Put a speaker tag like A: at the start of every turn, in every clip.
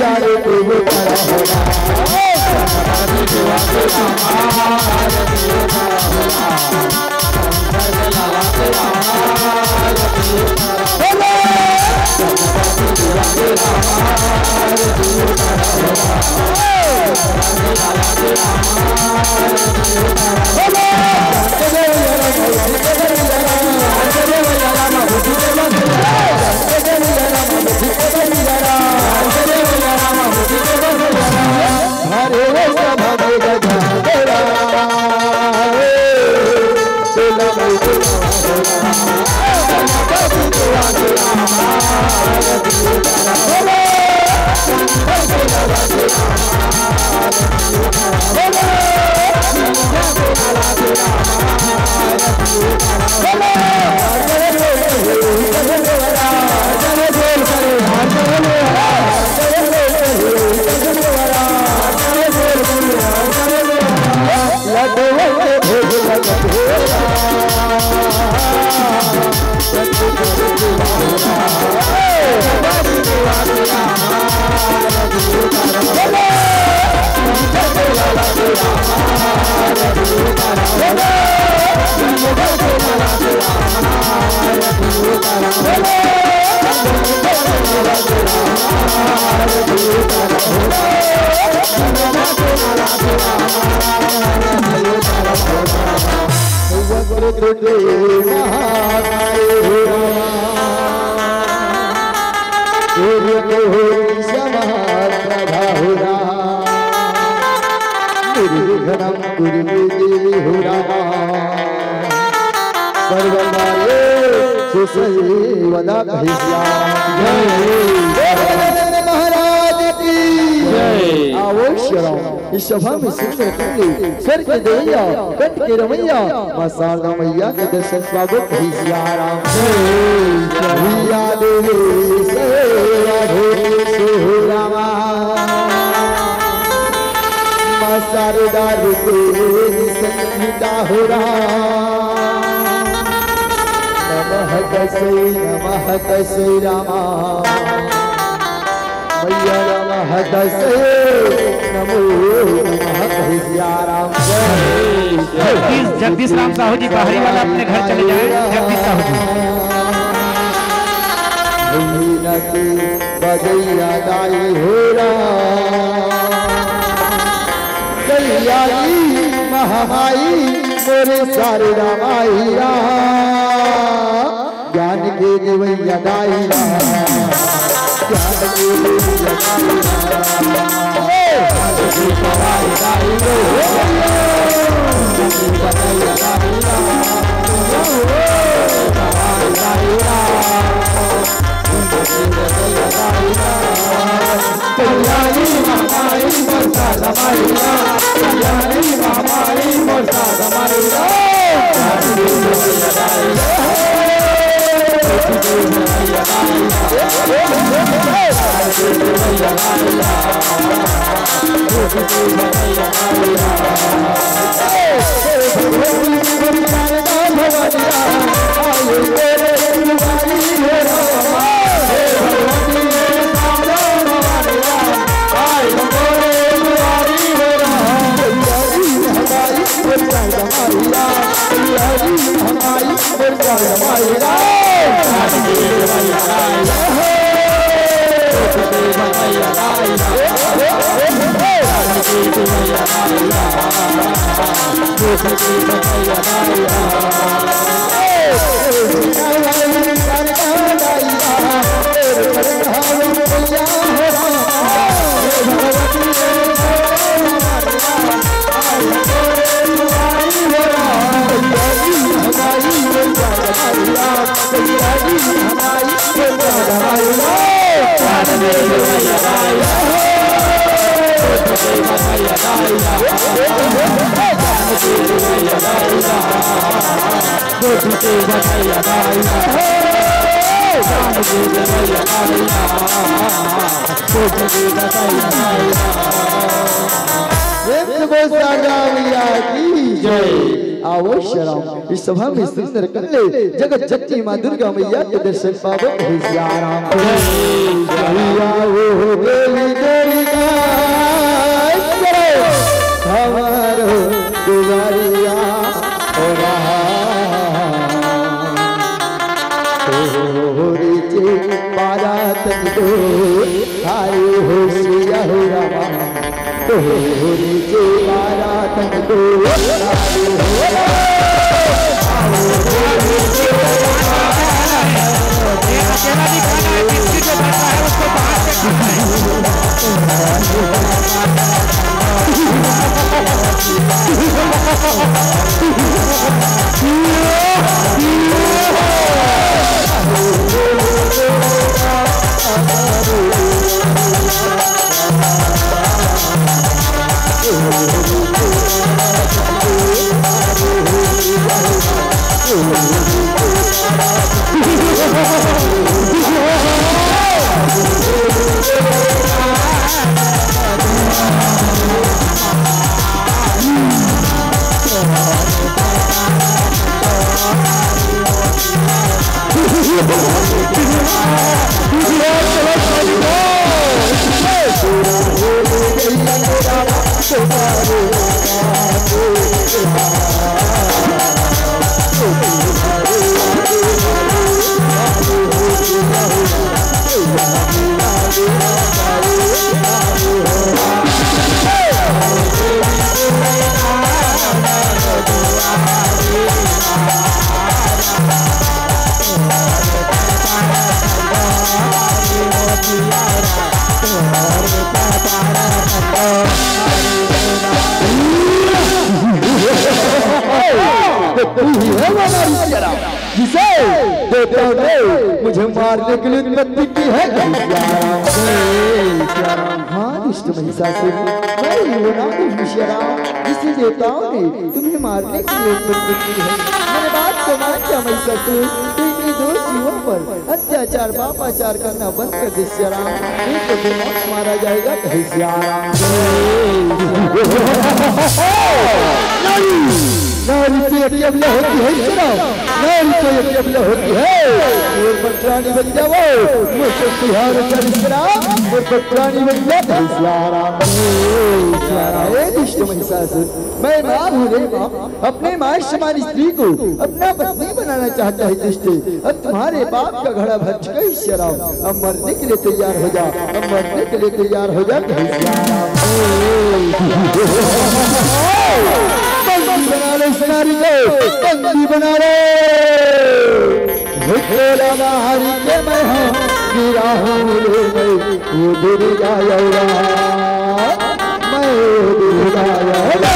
A: मैया रे तू बड़ा होना इस सभा में सुंदर कमली स्वर्ग देवैया कंठ के रमैया मां शारदा मैया के दर्शन स्वागत है सियाराम मैया देवी से रामा मां शारदा रूपे संगीता हो नमः तस्मै रामा मैया नमः तस्मै नमो नमः सियाराम।
B: जगदीश राम साहू जी बाहरी वाला अपने घर चले जाए। जगदीश साहू जी
A: बजैया दाई हो कल्याणी महामाई मोरे सारे रामाईरा ज्ञान के देवैया दाईरा ज्ञान के देवैया इस सभा में सुंदर कन्ले जगत जगती मां दुर्गा मैया के दर्शन पावो सियाराम। आए हो सिया हो रामा तो हो नीचे मारा तन को आए हो
B: अकेला नहीं खाना है, किसी को बनना है उसको बाहर से खाना
A: जिसे देता हूँ मुझे मारने के लिए उत्पत्ति की है। हाँ दुष्ट महिषासुर, मैं वो नाम जिसे देवताओं ने तुम्हें मारने के लिए उत्पत्ति की है। मेरे बात को मान क्या महिषासुर, तेरे दो जीवों पर अत्याचार पापाचार करना बंद कर दे श्याराम, नहीं तो बेमौत मारा जाएगा। कहे श्याराम नारी से यदि अबला होती है श्याराम, नारी से यदि अबला होती है और पत्राणी बन जाओ मुझसे तिहार कर श्याराम और पत्राणी बन जाओ श्याराम। दुष्ट महिषासुर, मैं माँ हूँ रे माँ, अपने माँ समान स्त्री को अपना पत्नी बनाना चाहता है दुष्ट। अब तुम्हारे बाप का घड़ा भर चुका है श्याराम, अब मरने के लिए तैयार हो जा, अब मरने के लिए तैयार हो जा। बना लो सनारी को, बंदी बना लो बाहरी के मैं हूँ गिरा हूँ रे मैं दुर्गा यौरा, मैं दुर्गा यौरा।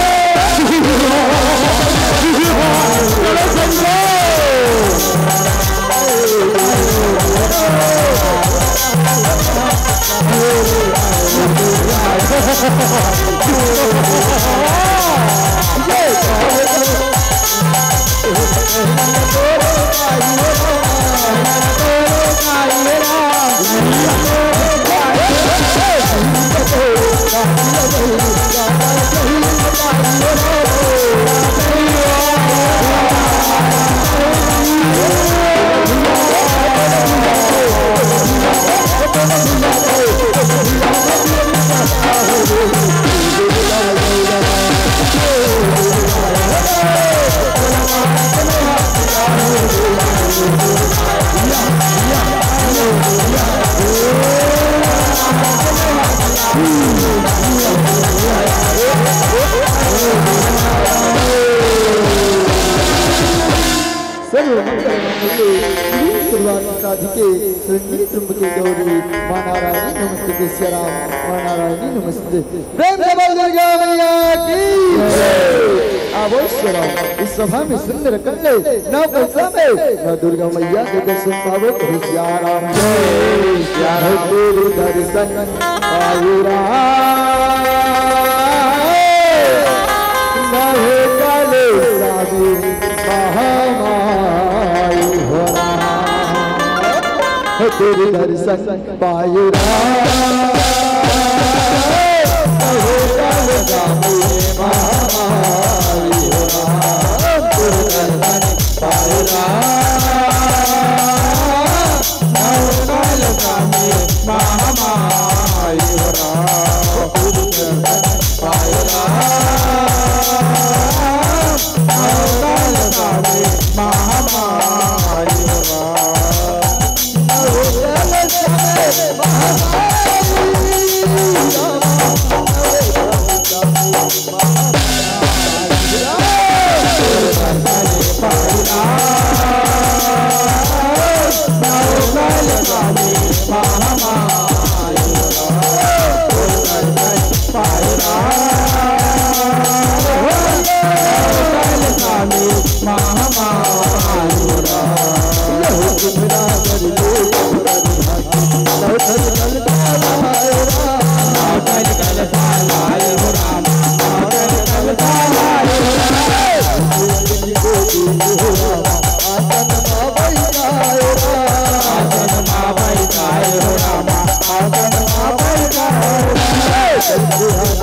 A: इस सभा में सुंदर कन्या न पैसा में न दुर्गा मैया के दर्शन पावो। श्याराम दर्शन आयुरा काले साधु महामाई हो तेरे दर्शन पायुरा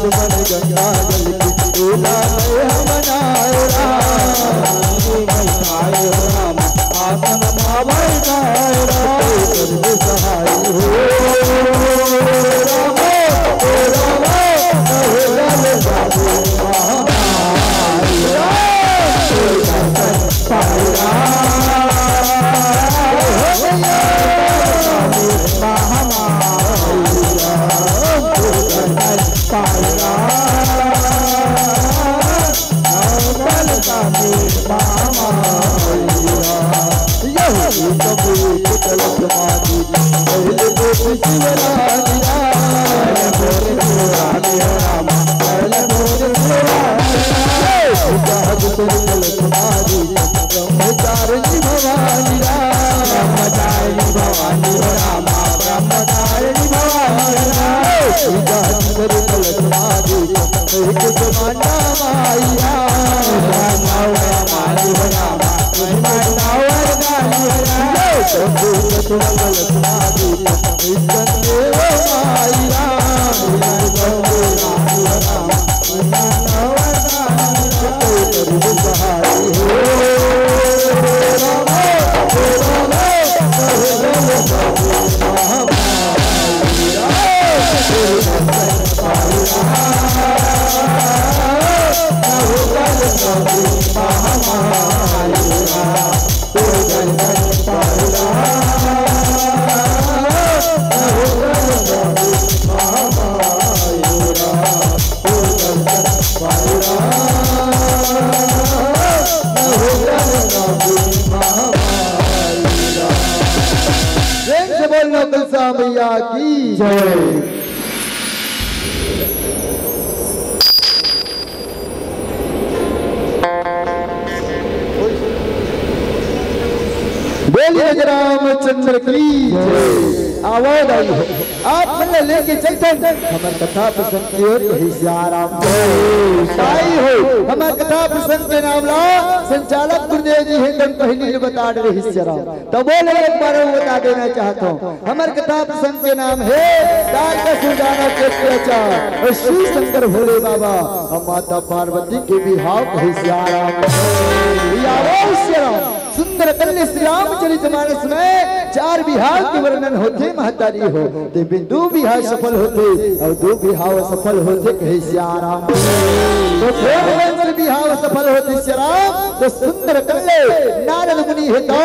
A: दुश्मन गंगा जल की दूल्हा में हम बनाए राम आसन भावै गाय राम सहाय हो मैया की जय। बोलिए रामचंद्र की जय। आवाज आई हो आप मन लेके चलते हमार कथा प्रसंग की ओर राम आई हो हमार कथा प्रसंग के नाम ला संचालक गुरुदेव जी है तन पहले बता रहे राम तो बोले एक बार बता देना चाहता हूँ हमार कथा प्रसंग के नाम है दान का सुजाना अत्याचार और श्री शंकर भोले बाबा और माता पार्वती के बिहाव राम सुंदर कन्या श्री रामचरित मानस में 4 बिहार के वर्णन होते महतारी हो ते बिंदु बिहार सफल होते और 2 बिहार सफल होते कहे श्याराम तो फिर बिहार सफल होते श्याराम तो सुंदर कन्या नारद मुनि है तो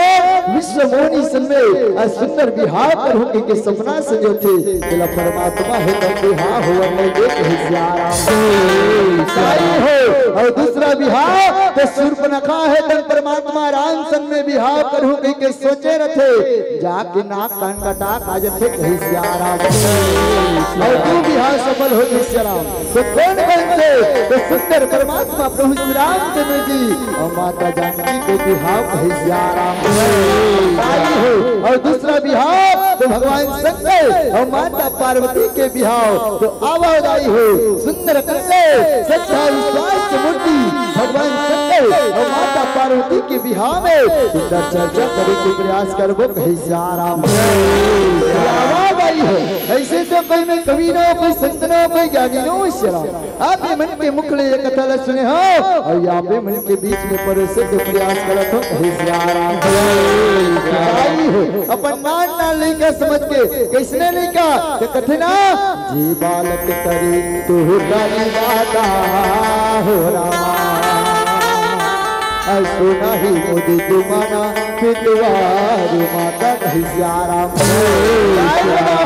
A: विश्व मोनी सन्मे और सुंदर बिहार पर होके के सपना सजोते तेला परमात्मा है तो बिहार हो नहीं कहे श्याराम साई हो और दूसरा बिहार तो शूर्पणखा है तो परमात्मा राम सन में बिहार पर होके के सोचे रथे जाके नाक कान कटा आज थे कहीं श्याराम और 2 बिहार सफल हो गए श्याराम तो कौन बनते तो सुंदर परमात्मा प्रभु श्री रामचंद्र जी और माता जानकी के बिहार कहीं श्याराम हो और दूसरा बिहार तो भगवान शंकर और माता पार्वती के बिहार तो आवाज आई हो सुंदर कन्या सच्चा विश्वास की मूर्ति भगवान शंकर और माता पार्वती के बिहार में सुंदर चर्चा करे के प्रयास करबो कहीं श्याराम आवाज आई है ऐसे तो कोई में कवि नो कोई संत नो कोई ज्ञानी नो श्याराम आप ये मन के मुखले ये कथा ल सुने हो और यहाँ पे मन के बीच में परोसे के प्रयास करत हो कहीं श्याराम आई हो अपन नान ना लेकर समझ के किसने लिखा कि कथना जी बालक करे तू रानी माता हो रामा सुना ही मुझे तुम्हारा पितवार माता कही श्याराम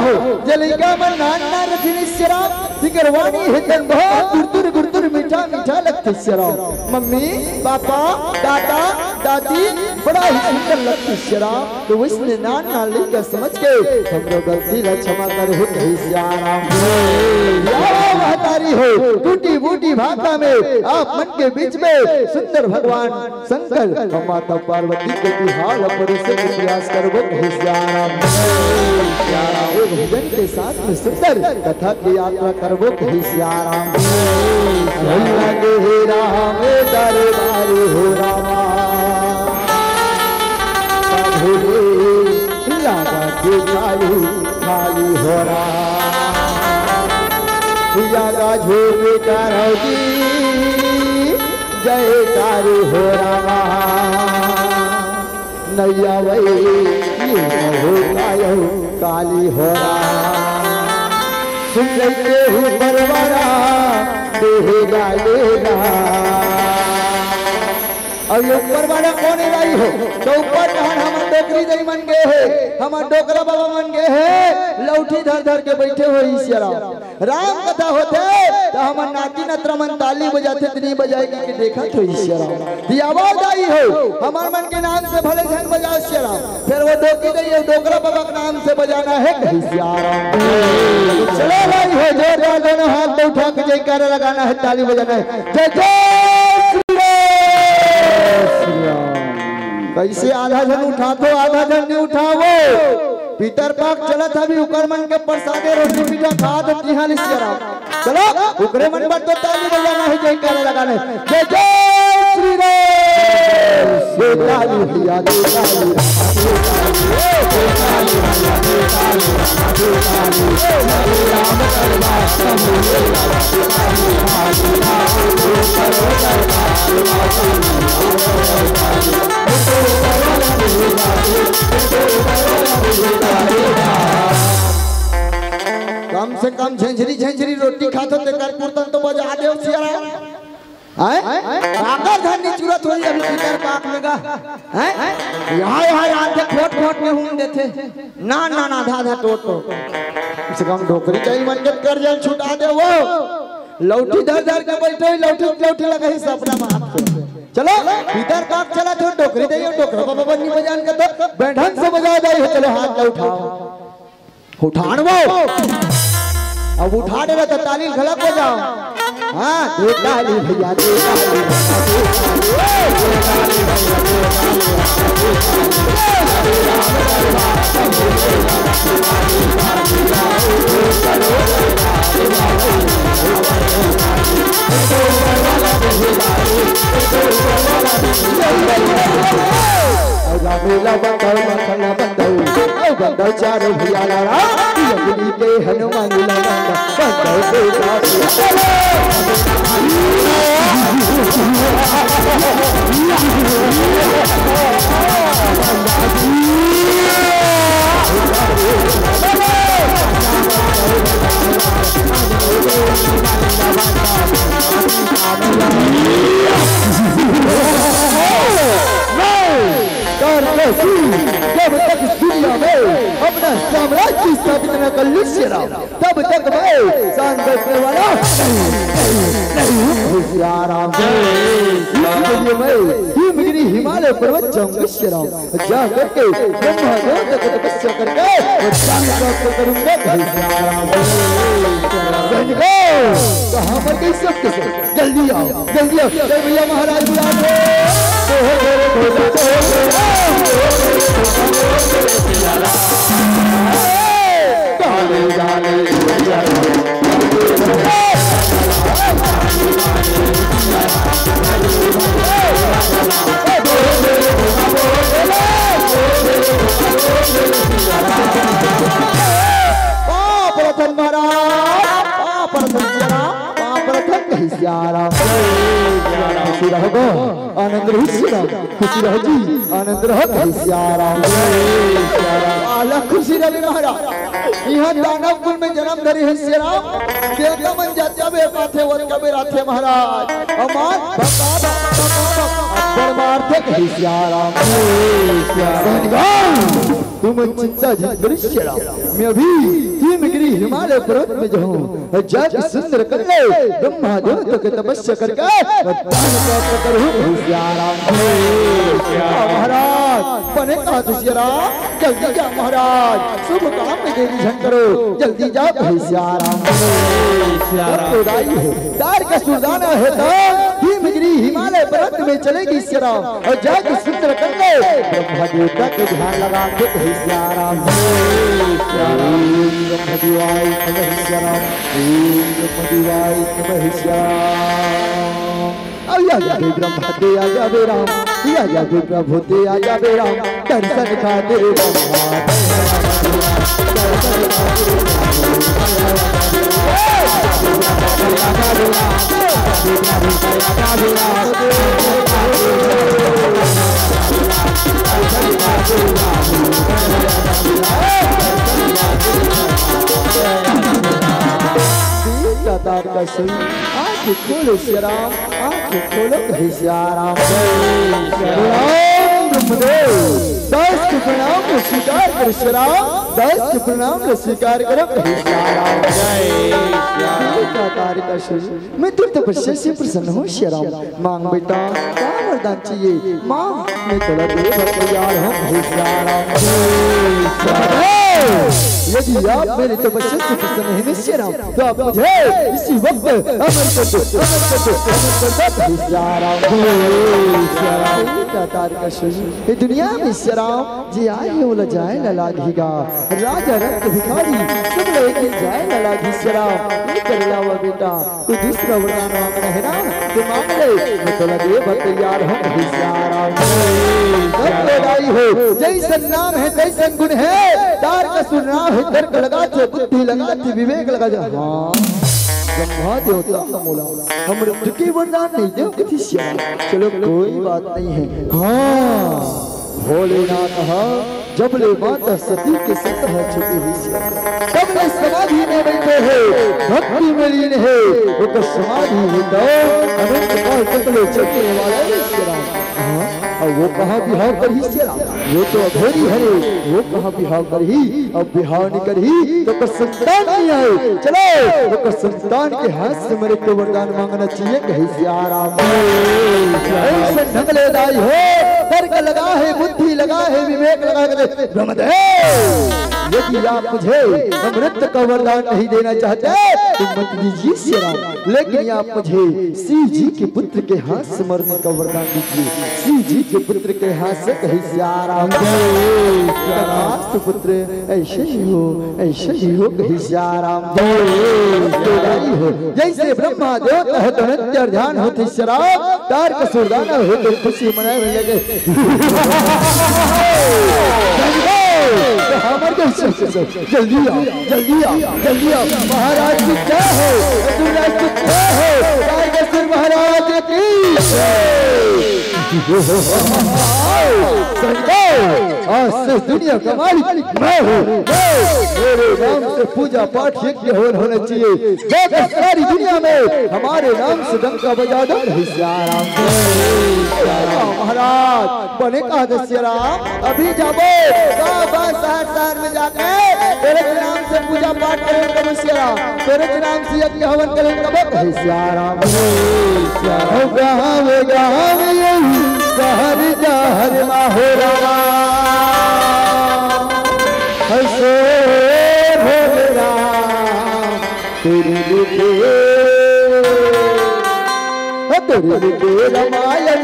A: हो जलिका मन नाना रखनी श्याराम फिकरवानी है तन बहुत गुरदुर गुरदुर मीठा मीठा लगते श्याराम मम्मी पापा दादा दादी बड़ा ही सुंदर लगते श्याराम तो उसने नाना लेकर समझ के हमरो गलती ला क्षमा कर हो कही श्याराम महतारी हो टूटी बूटी भाषा में आप मन के बीच में सुंदर भगवान शंकर और माता पार्वती के बिहार परोसे के प्रयास करबो कहे श्याराम भजन के साथ में सुंदर कथा की यात्रा करबो कहे श्याराम लगे हे राम दरबार हो रामा लगा के खाली खाली हो राम यागा झोर बेकार होगी जय कारी हो रामा नैया वही हो कायो काली हो सुन के हूँ परवारा देगा लेगा अब ये ऊपर वाला कौन है भाई हो तो ऊपर हमारे डोकरी नहीं मन गए है हमारे डोकरा बाबा मन गए है लौठी धर धर के बैठे हो ईश्वरा राम कथा होते तो हमारे नाती नत्रमन ताली बजाते इतनी बजाएगी कि देखा तो ईश्वरा ये आवाज आई हो हमारे मन के नाम से भले धन बजाओ ईश्वरा फिर वो डोकी नहीं है डोकरा बाबा के नाम से बजाना है ईश्वरा चलो भाई हो जोरदार दोनों हाथ में उठा के जयकारा लगाना है ताली बजाना है जय जय कैसे आधा जन उठा तो आधा जन नहीं उठाओ पीतर पाक चला था भी उकरमन के प्रसादे रोटी पीठा खा दो तिहाली सियाराम चलो उकरे मन पर तो ताली बजाना है जयकारा लगाना है जय जय श्री राम से ताली भैया दे ताली राम कम से कम झंझरी झंझरी रोटी खाते ते कर कीर्तन तो बजा दे सियारा हैं काका धन नहीं जरूरत होई अभी पीतर पाक में गा हैं यहां यहां आते खोट खोट में हूं देते ना ना ना आधा आधा टोट तो कम से कम ढोकरी चाहिए मंजत कर जान छुटा दे वो लौटी धर धर के बैठे लौटी लौटी लगा ही सपना में हाथ चलो पीतर पाक चला तो ढोकरी दे ढोकरा बाबा बन्नी बजान के तो बैठन से बजा दे चलो हाथ उठाओ उठान वो अब उठा दे तो ताली खलक हो जाओ हाँ दे ताली भैया दे बंदो चार भैया लारा यमुनी के हनुमान लारा बंदो के जब तक दुनिया में अपना साम्राज्य स्थापित न कर लीजिएगा तब तक मैं शान बैठने वाला नहीं आराम मैं हिमगिरी हिमालय पर्वत जाऊंगा जा करके ब्रह्मादेव तक तपस्या करके प्राप्त करूंगा कहाँ पर गई सब जल्दी आओ भैया महाराज आनंद रहो खुशी रहो जी आनंद रहो आला खुशी रहे महाराज यहाँ दानव कुल में जन्म धरे हैं श्रीराम देवता मन जात्या बे पाथे वर कबे राथे महाराज अमान परमार्थक है श्रीराम तुम चिंता दृश्य मैं अभी हिमगिरी हिमालय पर्वत में जाऊं जग सुंदर कर ले ब्रह्मादेव तक तपस्या करके प्राप्त करूं महाराज बने कहा जल्दी जा महाराज शुभ काम में देरी झन करो जल्दी जाओ दार का सुरदाना है तो हिमगिरी हिमालय पर्वत में चलेगी श्याराम और जग सुंदर कर ले ब्रह्मादेव तक ध्यान लगा के श्याराम ब्रह्मदेवाय नमः श्याराम ब्रह्मदेवाय नमः श्याराम आया जाबे ब्रह्मा दे आजा बे राम आया जाबे प्रभु दे आजा बे राम दर्शन खा दे ब्रह्मा तार का सुन आँखें खोलो श्याम आँखें खोलो कहे श्याम दास के प्रणाम को स्वीकार कर श्याम दास के प्रणाम को स्वीकार करो कहे श्याम तार का सुन मैं तुम तपस्या से प्रसन्न हूँ श्याम मांग बेटा क्या वरदान चाहिए मांग मैं थोड़ा देर तैयार हूँ कहे श्याम यदि आप मेरे तपस्या से प्रसन्न हैं श्याम तो आप मुझे इसी वक्त अमर कर दो ये दुनिया में श्याम जी आए हो ल जाए न लागेगा राजा रक्त भिखारी सब लेके जाए न लागी श्याम ये कर लावा बेटा तू दूसरा वरदान मांगना है ना तो मांग ले मैं तो लगे तैयार हूँ श्याम हो जैसन नाम है तैसन गुण है तार का सुनना है तर्क लगा जो बुद्धि लगा जो विवेक लगा जो हाँ ब्रह्मा देवता का मोला हम मृत्यु के वरदान नहीं दे किसी श्याम चलो कोई बात नहीं है हाँ भोलेनाथ जब ले माता सती के सतह छुपी हुई तब ले समाधि में बैठे हैं भक्ति में लीन है वो तो समाधि है तो अनंत काल तक ले चलने वाला श्याम और वो कहाँ बिहाव कर ही श्याम वो तो अघोरी है वो कहाँ बिहाव कर ही अब बिहाव नहीं कर ही तो कर संतान नहीं आए चलो तो कर संतान के हाथ से मेरे को वरदान मांगना चाहिए कहीं श्याम ऐसे ढंग ले दाई हो तर्क लगा है बुद्धि लगा है विवेक लगा है यदि आप मुझे अमृत का वरदान नहीं देना चाहते तो मत दीजिए श्याम लेकिन आप मुझे शिव जी के पुत्र के हाथ से मरने का वरदान दीजिए शिव जी के पुत्र के हाथ से कहीं श्याम पुत्र ऐसे ही हो कहीं श्याम हो जैसे ब्रह्मा देवता है तो नित्य ध्यान होते श्याम तार का सुरदाना हो तो खुशी मनाए लगे जल्दी आओ महाराज की क्या है महाराज की आज से दुनिया का मालिक मैं हूँ मेरे नाम से पूजा पाठ यज्ञ होना चाहिए सारी दुनिया में हमारे नाम से डंका बजा दो महाराज बने कहा श्याम अभी जाओ शहर में जाके तेरे नाम से पूजा पाठ करेंगे श्याम तेरे नाम से यज्ञ हवन करेंगे श्याम शहर जहर माहोरा हंसो भोला तेरे लिखे रामायण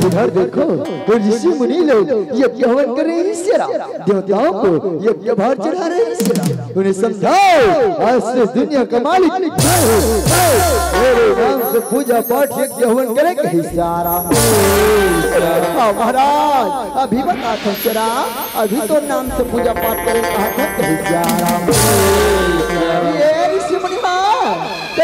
A: इधर देखो तो ऋषि मुनि लोग यज्ञ हवन कर रहे हैं श्याम देवताओं को यज्ञ भार चढ़ा रहे हैं श्याम उन्हें समझाओ आज से दुनिया का मालिक मेरे नाम से पूजा पाठ यज्ञ हवन करे कहीं श्याम महाराज अभी बता था श्याम अभी तो नाम से पूजा पाठ करे कहा था कहीं श्याम ये ऋषि मुनि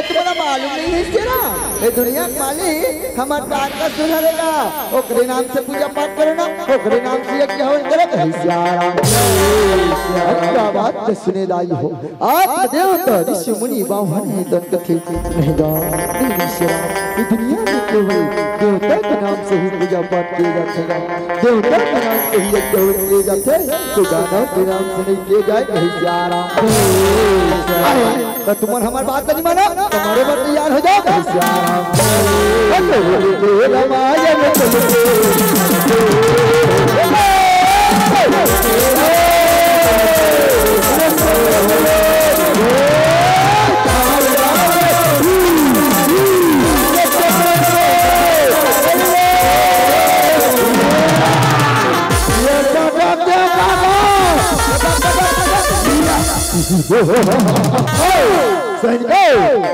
A: तुम्हारा मालूम नहीं है श्याम ये दुनिया मालिक हमारे तार का सुधरेगा ओकरे नाम से पूजा पाठ करो ना ओकरे नाम से यज्ञ हवन करो श्याम क्या बात तो सुने लाई हो आत्म देवता ऋषि मुनि बावन है दंत थे नहीं श्याम ये दुनिया में केवल देवता के नाम से ही पूजा पाठ किए जाते हैं देवता के नाम से ही यज्ञ हवन किए जाते हैं तो दानव के नाम से नहीं किए जाए कहीं श्याम तो तुम्हारा हमारी बात नहीं माना तुम्हारे बात तैयार हो जाओ रामायण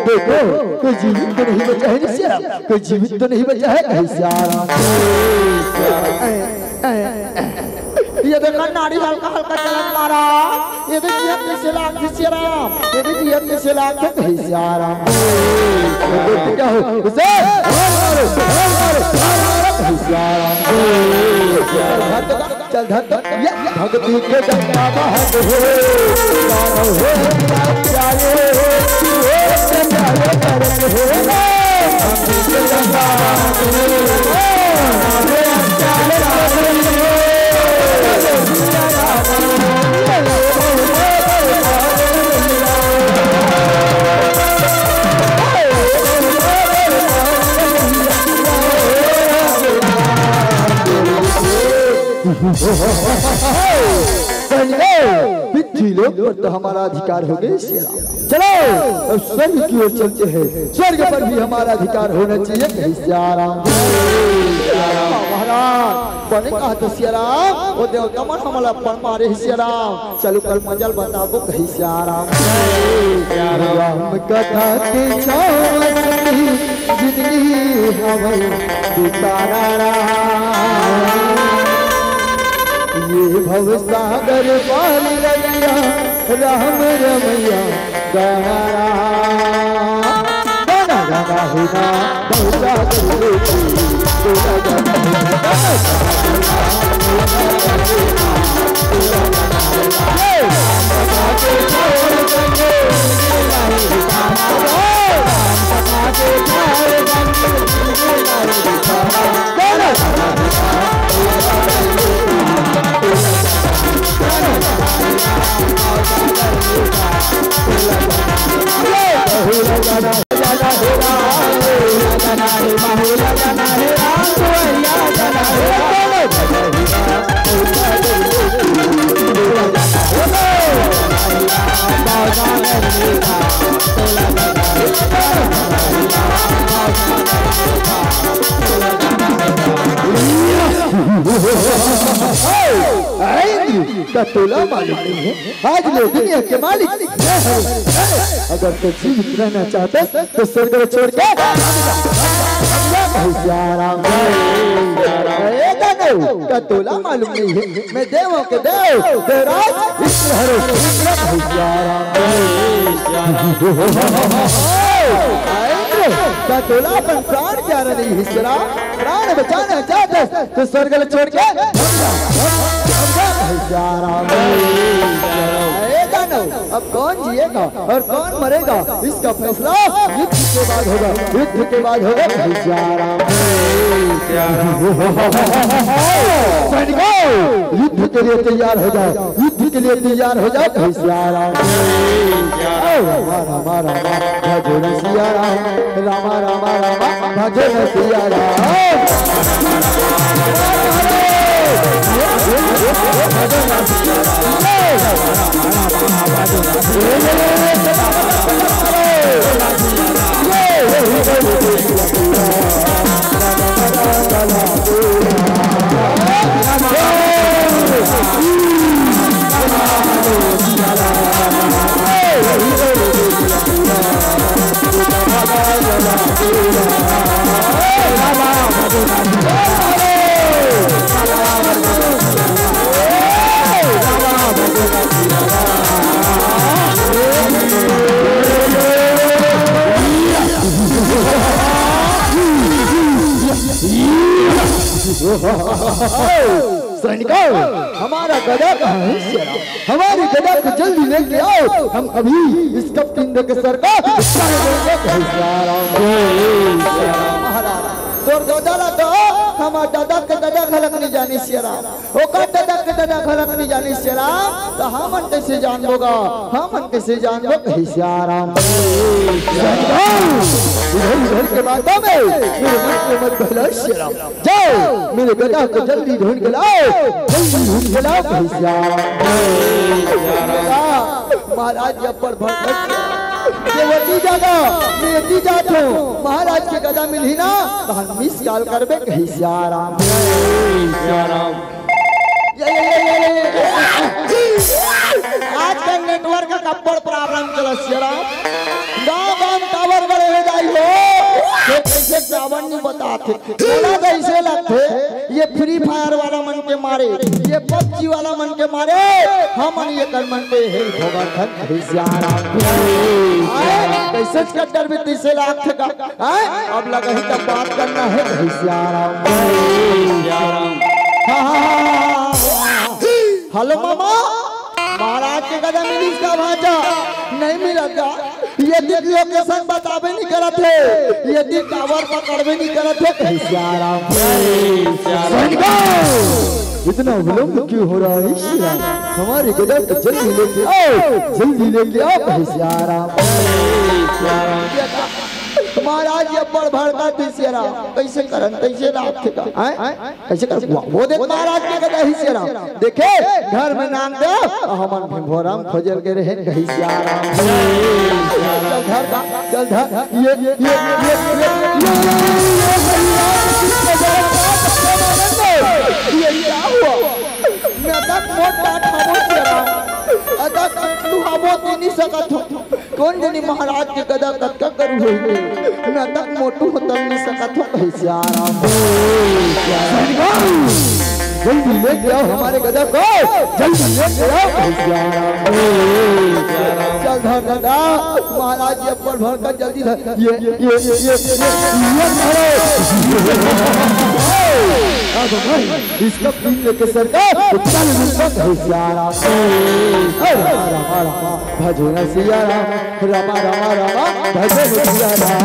A: देखो कोई जीवित तो नहीं बचा है श्याम कोई जीवित तो नहीं बचा है श्याम ये देखा नाड़ी हल्का हल्का चलत मारा ये देखिए कैसे लाख सियाराम ये देखिए कैसे लाख सियाराम क्या हो उसे चल धर ये भक्ति के गंगा बहत हो प्यारे लोग पर तो हमारा अधिकार हो गए। चलो अब स्वर्ग की ओर चलते हैं, स्वर्ग पर भी हमारा अधिकार होना चाहिए। महाराज बने कहा तो सियाराम वो देवता मन हमारा पण मारे सियाराम चलो कल मंजल बताओ कहीं सियाराम कथा के जिंदगी हमें बितारा ये भव सागर पार लगिया राम रमैया गाना गाना गाना होना भव सागर का तोला मालिक नहीं है, आज लोग दुनिया के मालिक अगर तो जीवित रहना चाहते तो स्वर्ग छोड़ के का तोला मालूम नहीं है, मैं देवों के देव देवराज का तोला अपन प्राण प्यारा नहीं हिस्सा प्राण बचाना चाहते तो स्वर्ग छोड़ के अब कौन जिएगा और कौन मरेगा इसका फैसला युद्ध के बाद होगा, युद्ध के बाद होगा। युद्ध के लिए तैयार हो जाओ, युद्ध के लिए तैयार हो जाओ। रामा रामा भजन सिया राम रामा रामा रामा भजन सिया सैनिकों हमारा गदा कहाँ है? हमारी गदा को जल्दी लेके आओ, हम अभी इस कप्तिंद के सर का महाराज तोर गदा लगा हमार दादा के दादा घलक नहीं जानी सियाराम ओकर दादा के दादा घलक नहीं जानी सियाराम तो हमन कैसे जानबोगा, हमन कैसे जानबो कहीं सियाराम। इधर के बातों में मेरे मन को मत बहलाओ सियाराम, जाओ मेरे गदा को जल्दी ढूंढ के लाओ, जल्दी ढूंढ के लाओ कहीं सियाराम। महाराज जब पर देवती जागा मेरी जात हो महाराज के गदा मिली ना तो हम मिस कॉल करबे कहीं सियाराम आज का नेटवर्क का बड़ प्रॉब्लम चला सियाराम गांव टावर बड़े हो जाई हो कैसे टावर नहीं बताते बोला कैसे लगते ये फ्री फायर वाला मन के मारे ये पक्षी वाला मन के मारे हम ये कर मन पे हे भगवान धन सियाराम कैसे कट्टर में 30 लाख का अब लगा ही तब बात करना है सियाराम। हेलो मामा महाराज के कदम मिली इसका भाजा नहीं मिला क्या यदि लोकेशन बतावे नहीं करत थे यदि टावर पकड़वे नहीं करत थे सियाराम। इतना विलंब क्यों हो रहा है श्री राम हमारे गदर को जल्दी लेके आओ सियाराम। महाराज ये बड़ भड़का तीसरा कैसे करन कैसे रात का कैसे कर वो देख महाराज के गदा ही सियाराम देखे घर में नाम दे हमन भीमभोराम खोजल के रहे कहीं सियाराम घर का चल धर ये क्या हुआ मैं तक मोटा ठामो सियाराम अदा तू हमो नहीं सकत हो कौन जनी महाराज के गदा कटका करू होई न तक मोटू होता नहीं सकत हो कहीं सियाराम। जल्दी लेके आओ हमारे गदा को जल्दी लेके आओ कहीं सियाराम। चल धर गदा महाराज ये पर भर कर जल्दी धर इसका पीन लेके सरकार चल कहीं सियाराम। भजन सियाराम रमा रमा रमा भजन सियाराम।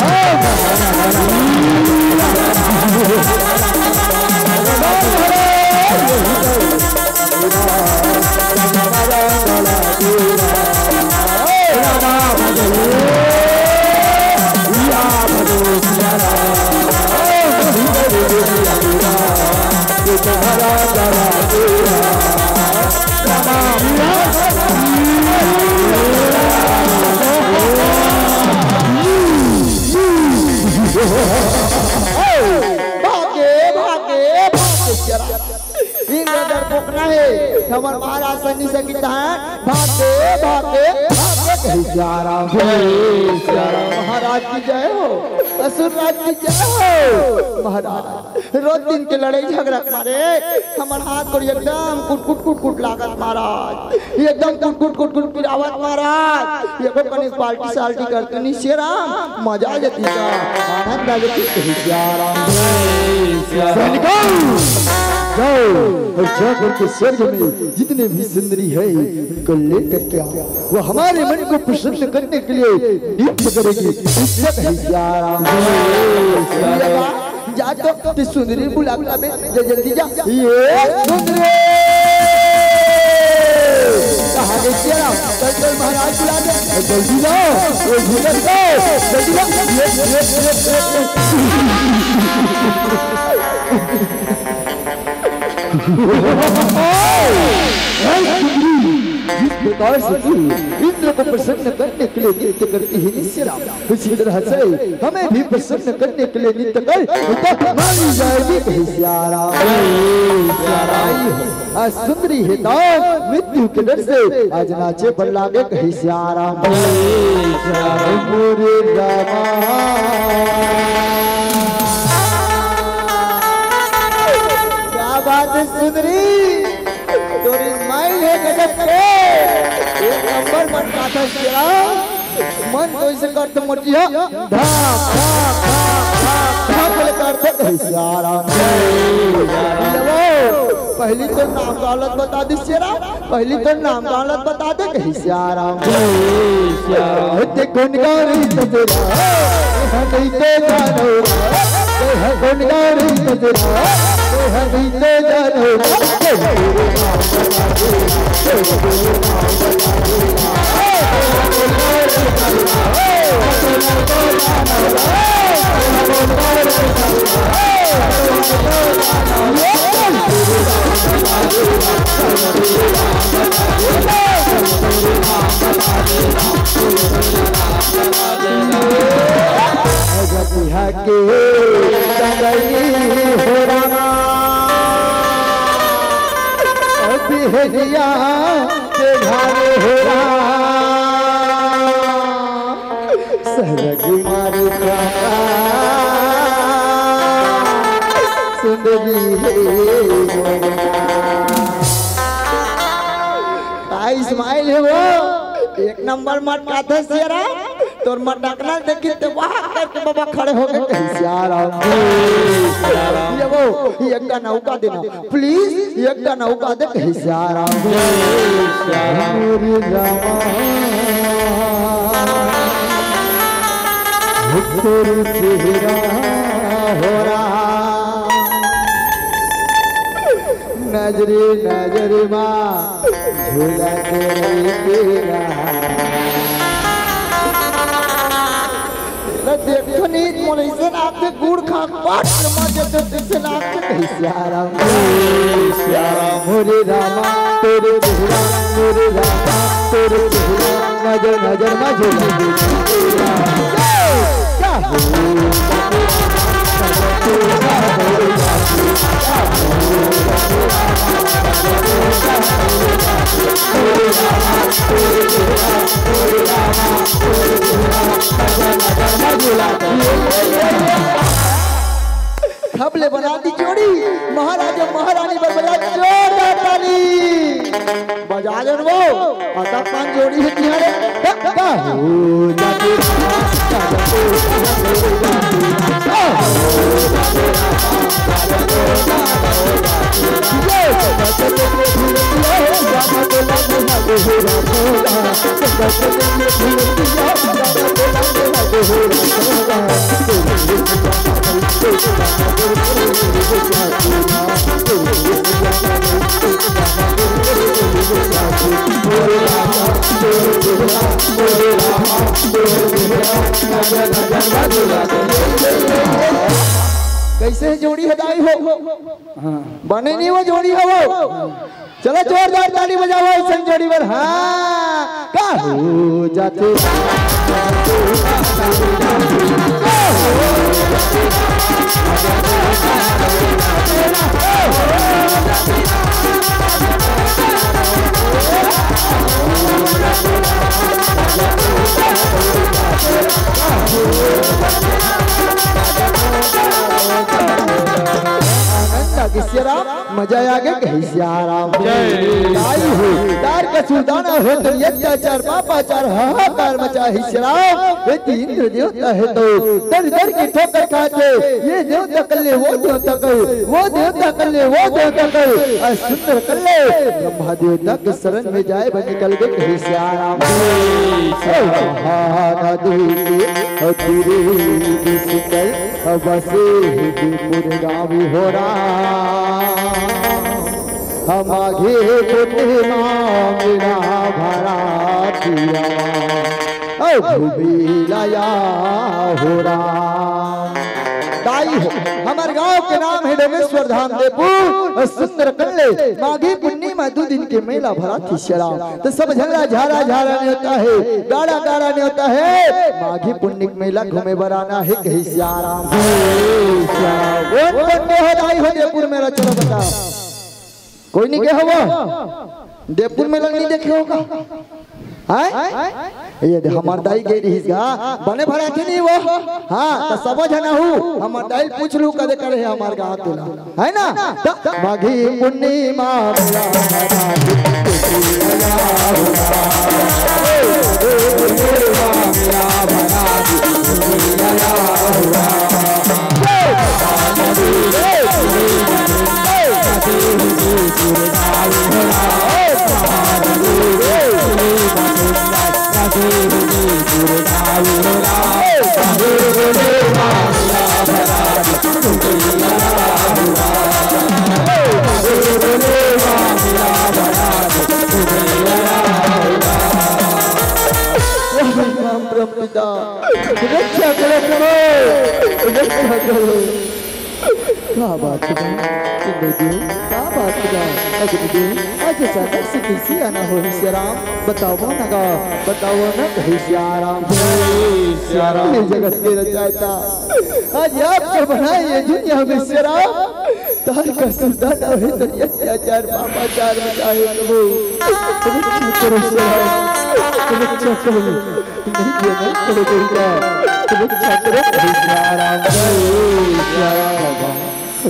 A: हमार महाराज सन्नी से किता है भागे भागे भागे कहीं सियाराम। महाराज की जय हो असुरराज की जय हो। महाराज रोज दिन के लड़ाई झगड़ा मारे हमार हाथ को एकदम कुट कुट कुट कुट लागत महाराज एकदम कुट कुट कुट कुट गिरावत महाराज ये को कने पार्टी साल्टी करते नहीं सियाराम मजा जती का आनंद आ जती कहीं सियाराम। जाओ और जाकर के स्वर्ग में जितने भी सुंदरी है उनको लेकर के आओ वो हमारे मन को प्रसन्न करने के लिए नृत्य करेगी सियाराम। जा तो सुंदरी बुला बे जल्दी जा ये सुंदरी कहाँ गई सियाराम चल महाराज बुला दे जल्दी जाओ जल्दी जिस प्रकार से इंद्र को प्रसन्न करने के लिए नृत्य करती है निश्चरा उसी तरह से हमें भी प्रसन्न करने के लिए नृत्य कर मानी जाएगी कहीं सियाराम। आज सुंदरी है तो मृत्यु के डर से आज नाचे पर लागे कहीं सियाराम। बात सुंदरी तोरी स्माइल है गजब के एक नंबर मन का था तेरा मन तो इसे करते मोटिया धाक धाक धाक धाक बोले करते कहीं सियाराम। पहली तो नाम दौलत बता दे सियाराम पहली तो नाम दौलत बता दे कहीं सियाराम। देखो निगारी तो तेरा नहीं तो जानो देखो निगारी तो तेरा नहीं तो जानो के हो रामा बिहरिया के घारे हो सरग मारे सुंदरी है इस्माइल है वो एक नंबर मत का था सियारा तोर मटकना देखी तो वहां करके बाबा खड़े हो गए सियारा ये वो एक का नौका देना प्लीज एक का नौका दे सियारा मेरी रामा तेरे चेहरा हो रहा नजरे नजर माँ झूला तेरा देखो नीत मोले से आपके गुड़ खा पाट मजे से आपके सियारा मोरे रामा तेरे चेहरा मोरे रामा तेरे चेहरा नजर नजर माँ झूला क्या हो खबले बना दी जोड़ी महाराजा महारानी पर बजा जोरदार ताली बजा दो वो आता पांच जोड़ी है तुम्हारे का हो जाते कैसे जोड़ी हदाई हो बने नहीं वो जोड़ी है वो चलो जोरदार ताली बजाओ ऐसे जोड़ी पर हाँ का हो जाते मजा आ गया कहियाराम आई हो तार का सुल्ताना हो तो अत्याचार पापाचार हाहाकार मचा हिस्राम ये इंद्र देवता है तो दर दर की ठोकर खाते ये देवता कल्ले वो देवता कर वो देवता कल्ले वो देवता कर सुंदर कल्ले ब्रह्मा देवता के शरण में जाए बन निकल गए कहियाराम नदी तेरे बिस्तर बसे मुर्गावी हो रहा हम आगे पूर्णिमा मेरा भरा दिया लाया हो राम दाई हो हमारे गांव के नाम है डोमेश्वर धाम देवपुर सुंदर कल्ले माघी पूर्णिमा 2 दिन के मेला भरा थी शराब तो सब झगड़ा झारा झारा नहीं होता है गाड़ा गाड़ा नहीं होता है माघी पूर्णिमा मेला घूमे बराना है कहीं सियाराम दाई हो देवपुर मेरा चलो बताओ कोई नहीं क्या होगा देवपुर मेला नहीं देखे होगा ये हमार दाई गई रही बने भरा थी नहीं वो हाँ तो समझ है ना हूँ हमार दाई पूछ लू कदे करे हमार गाँव तुला है ना माघी पूर्णिमा क्या बात है अचानक से किसी आना हो श्याराम बताओ ना कहीं श्याराम जगत के रचाता आज आपको बनाए ये दुनिया में श्याराम तार का सुल्तान है तो अत्याचार पापाचार मचाए प्रभु करो श्याराम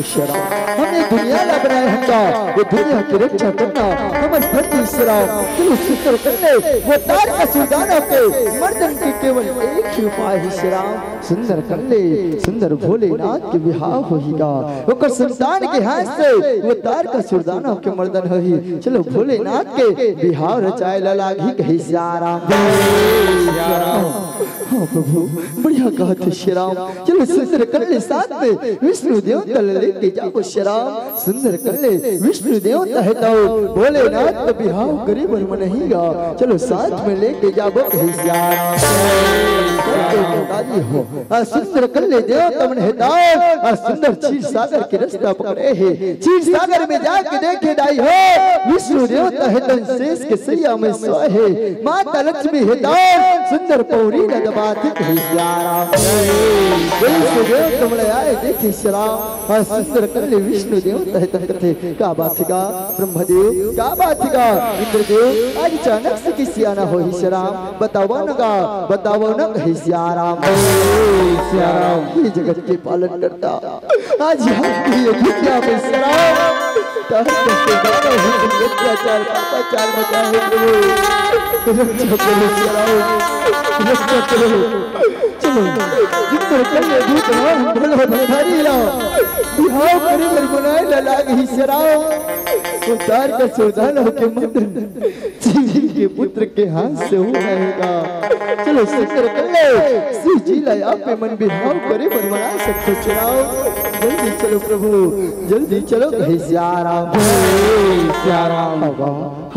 A: शराब हमने दुनिया ला बनाया हमका ये दुनिया की रक्षा करना हमारे फर्ज शराब चलो सुंदर कर ले वो तार का सुल्ताना के मर्दन के केवल एक ही उपाय है शराब सुंदर कर ले सुंदर भोलेनाथ के बिहाव होगा ओकर संतान के हाथ से वो तार का सुल्ताना के मर्दन होही चलो भोलेनाथ के बिहाव रचाए लागी कही शराब हाँ प्रभु बढ़िया कहा थे शराब चलो सुंदर कर ले साथ में विष्णु देवता लेके जाओ शराब सुंदर कर ले विष्णु देवता है तो भोलेनाथ का बिहाव गरीब मनहीगा चलो साथ में लेके जाओ हो सुंदर कर ले देवता मन है सुंदर क्षीर सागर के रास्ता पकड़े है क्षीर सागर में जाके देखे दाई हो विष्णु देवता है तो शेष के सैया में सोए है माता लक्ष्मी है तो सुंदर पौड़ी न दबाती है आए देखे शराब सुंदर कर ले विष्णु देवता है तंकथे का बात का ब्रह्मदेव का बात का इंद्रदेव आज अचानक से किसी आना हो ही शराब बताओ न कहे सियाराम ये जगत के पालन करता आज यहाँ दुनिया में शराब अत्याचार पापाचार मचा है चलो जिंदर कर ले दूत भलो भंडारी ला बिहाव करे पर बनाए लाग ही शराब उतार का सुल्तान के मंदिर जीवी के पुत्र के हाथ से हो रहेगा चलो सुंदर कर ले श्री जी ला आप में मन बिहाव करे पर बना सकते चलाओ जल्दी चलो प्रभु जल्दी चलो कहे सियाराम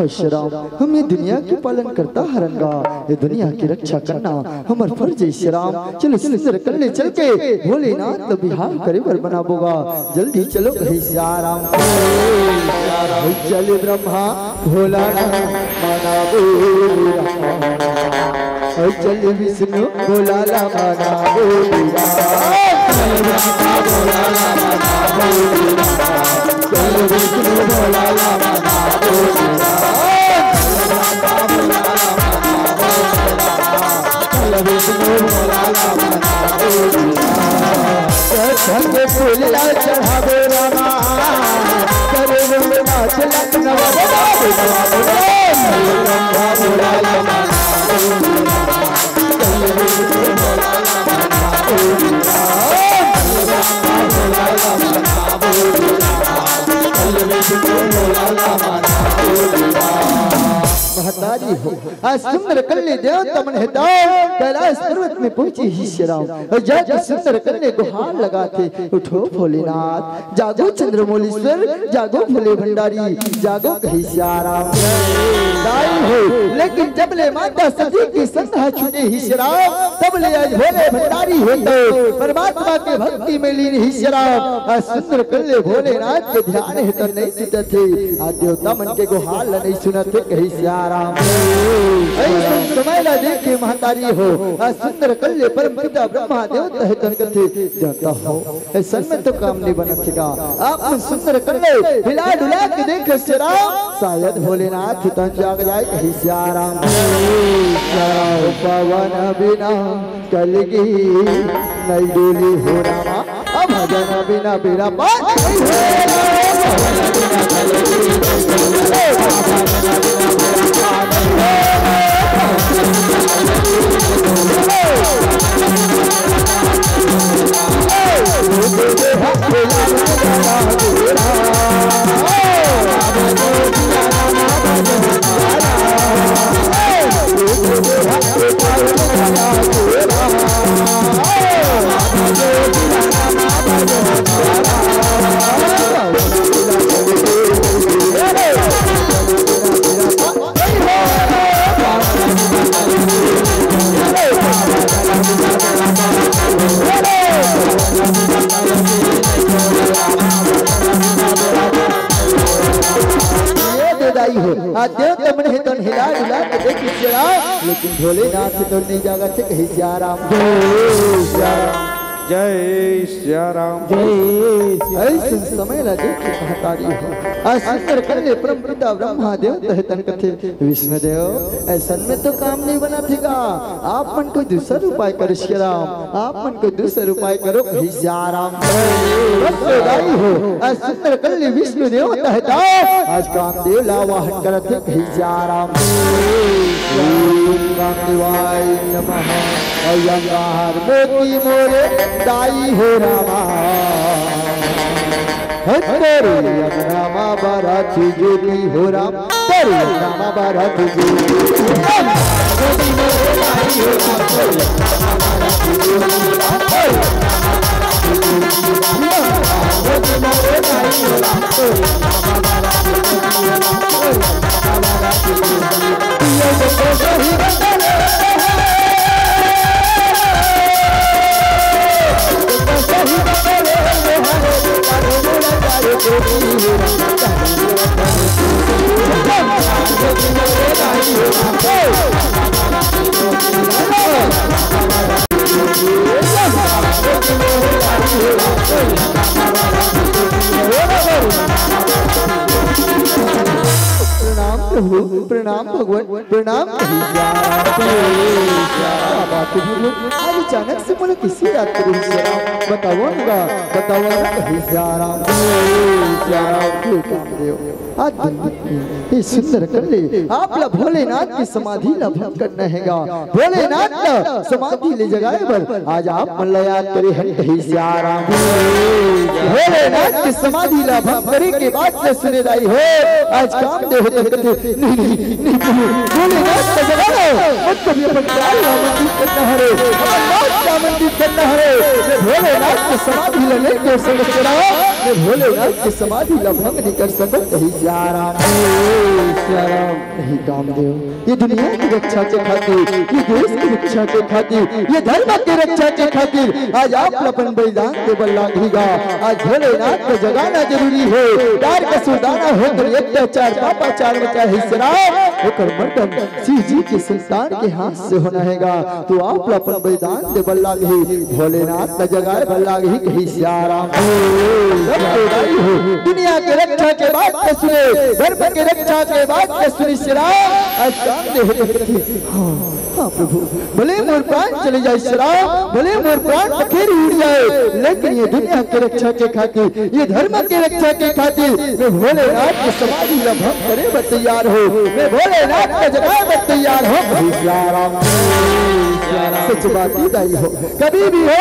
A: शराब हम ये दुनिया की पालन करता हरंगा ये दुनिया की रक्षा करना हमार फर्ज है शराब चलो सुंदर कर ले चल के भोलेनाथ तो बिहाव करे पर बना बोगा जल्दी चलो कहे सियाराम चल ब्रह्मा भोला माना चल विष्णु भोला माना चल विष्णु भोला फूला चढ़ावे रामा करे नाच लखनऊ महतारी हो आज सुंदर कल्ले देवता मन है कैलाश पर्वत में पहुंची ही शराब और जाके सुंदर कल्ले गुहार लगाते उठो भोलेनाथ जागो चंद्रमौलीश्वर जागो भोले भंडारी जागो कही सियाराम दाई हो लेकिन जब ले माता सती की संधा छूटे ही शराब तब ले आज भोले भंडारी हो तो परमात्मा के भक्ति में लीन ही शराब आज सुंदर कल्ले भोलेनाथ के ध्यान है तो नहीं सुनते थे आज देवता मन के गुहार नहीं सुनते कही सियाराम समय ला देखे महतारी हो सुंदर कल्ले परम पिता ब्रह्मा देवता है तनकथे जाता हो ऐसा में तो काम नहीं बनता आप सुंदर कल्ले हिला डुला के देखे शराब शायद भोलेनाथ तन जाग जाए कहीं सियाराम पवन बिना कलगी नई डोली हो रामा अब भजन बिना बेरा पार देवता मन है तन हिला डुला के देखी शराब लेकिन भोलेनाथ तो नहीं जागा थे कहीं सियाराम
B: जय सिया राम।
A: ऐसे समय लगे महतारी हो सुंदर कन्या परम पिता ब्रह्मा देव तह तन कथे विष्णु देव ऐसा में तो काम नहीं बना थीगा। आप मन कोई दूसरा उपाय करो श्री राम, आप मन कोई दूसरा उपाय करो सिया राम। हो सुंदर कन्या विष्णु देव तह आज कामदेव लावाहन करते सिया राम। कामदेवाय नमः। अयंगार मोती मोरे दाई हो रामा तेरे रामा बाराती जोड़ी हो राम तेरे रामा बाराती जोड़ी मोती मोरे दाई हो प्रणाम भगवान प्रणाम। आज अचानक से बोले किसी रात को बताओ आज सुंदर कर ले आप भोलेनाथ की समाधि ला भंग करना हैगा। भोलेनाथ का समाधि ले जगाए पर आज आप मन याद करे भोलेनाथ की समाधि ला भंग करे के बाद से सुने दाई हो आज काम दे होते नहीं भोलेनाथ का जगाना मतलब ये पंचाल मंदिर करना है का मंदिर करना है। भोलेनाथ की समाधि लेने के समझ भोलेनाथ की समाधि ला भंग नहीं कर सकते नहीं कामदेव। ये दुनिया की रक्षा के खातिर, ये देश की रक्षा के खातिर, ये धर्म की रक्षा के खातिर आज आप अपन बलिदान के बल लागेगा। आज भोलेनाथ को जगाना जरूरी है। डार का सुल्ताना होकर अत्याचार पापाचार मचा हिस्सा होकर मर्दम शिव जी के संतान के हाथ से होना हैगा। तो आप अपन बलिदान के बल लागे भोलेनाथ का जगाए बल लागे कहीं श्याराम। दुनिया की रक्षा के बाद सुने धर्म की रक्षा के बाद सुनी श्रीराम आज हाँ प्रभु भले मोर प्राण चले जाए श्रीराम भले मोर प्राण पखेर उड़ जाए लेकिन ये दुनिया की रक्षा के खातिर ये धर्म की रक्षा के खातिर मैं भोलेनाथ की समाधि ला भंग करे पर तैयार हो। मैं भोलेनाथ का जगाए पर तैयार हो। सच बात ही दाई हो कभी भी हो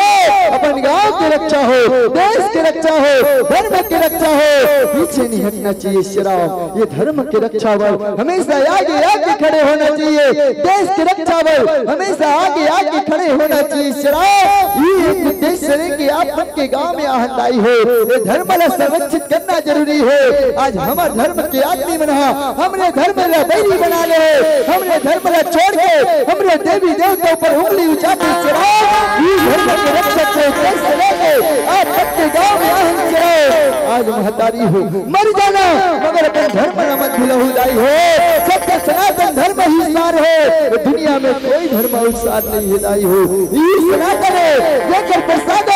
A: अपन गांव की रक्षा हो देश की रक्षा हो धर्म की रक्षा हो पीछे नहीं हटना चाहिए श्रीराम। ये धर्म की रक्षा बल हमेशा आगे आगे खड़े होना चाहिए। देश की रक्षा बल हमेशा आगे आगे खड़े होना चाहिए श्रीराम। ये उद्देश्य लेके आप के गांव में आहत आई हो। ये धर्म ला संरक्षित करना जरूरी है। आज हमारे धर्म के आदमी बना हमने धर्म ला बैरी बना ले हमने धर्म ला छोड़ के हमने देवी देवता पर उंगली उठा के धर्म के रक्षक को कैसे लेके आप सबके गांव में आहत चलाओ। आज महतारी हो मर जाना मगर अपन धर्म न मत भूलहु दाई हो। सबका सनातन धर्म ही सार हो। दुनिया में कोई धर्म सार नहीं है दाई हो। सनातन लेकर प्रसाद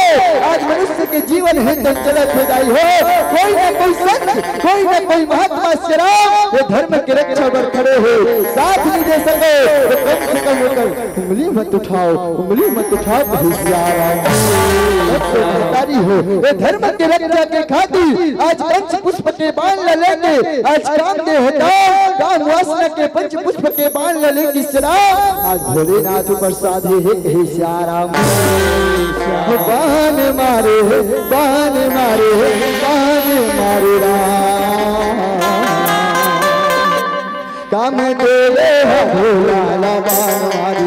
A: आज मनुष्य के जीवन है तो चलत है दाई हो। कोई न कोई संत कोई न कोई महात्मा श्रीराम ये धर्म की रक्षा पर खड़े हो साथ नहीं दे सके तो कम से कम होकर उंगली मत उठाओ महतारी हो। ये धर्म की रक्षा के खातिर आज पंच पुष्प के बाण लेके आज काम दे होता काम वासना के पंच पुष्प के बाण लेके श्रीराम आज भोलेनाथ प्रसाद है श्याराम। बाण मारे काम देवे भोला बाण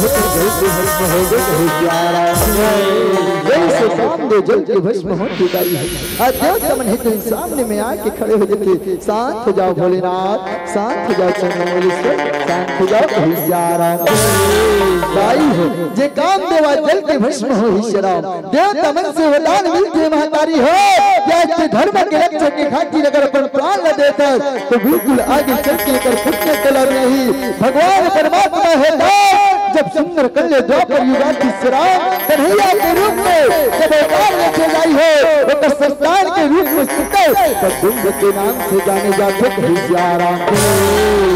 A: जल के भस्म हो गए प्यारा जैसे सामने जल के भस्म होती गई है। देवता मन हित सामने में आके खड़े हो जाते, शांत हो जाओ भोलेनाथ, शांत हो जाओ चंद्रमौलेश्वर, शांत हो जाओ प्यारा भाई हो जे काम देवा जल के भस्म हो ईश्वरा। देवता मन से वरदान मिलते महतारी हो क्या धर्म के रक्षा के खातिर अगर अपन प्राण न देता तो बिल्कुल आगे चल के कर फुटने कलर नहीं। भगवान परमात्मा है जब सुंदर कन्या द्वापर युगाति श्राम कन्हैया के रूप में जब अवतार लेके आई हो तो संतान के रूप में सुते तो दुंग के नाम से जाने जाते राम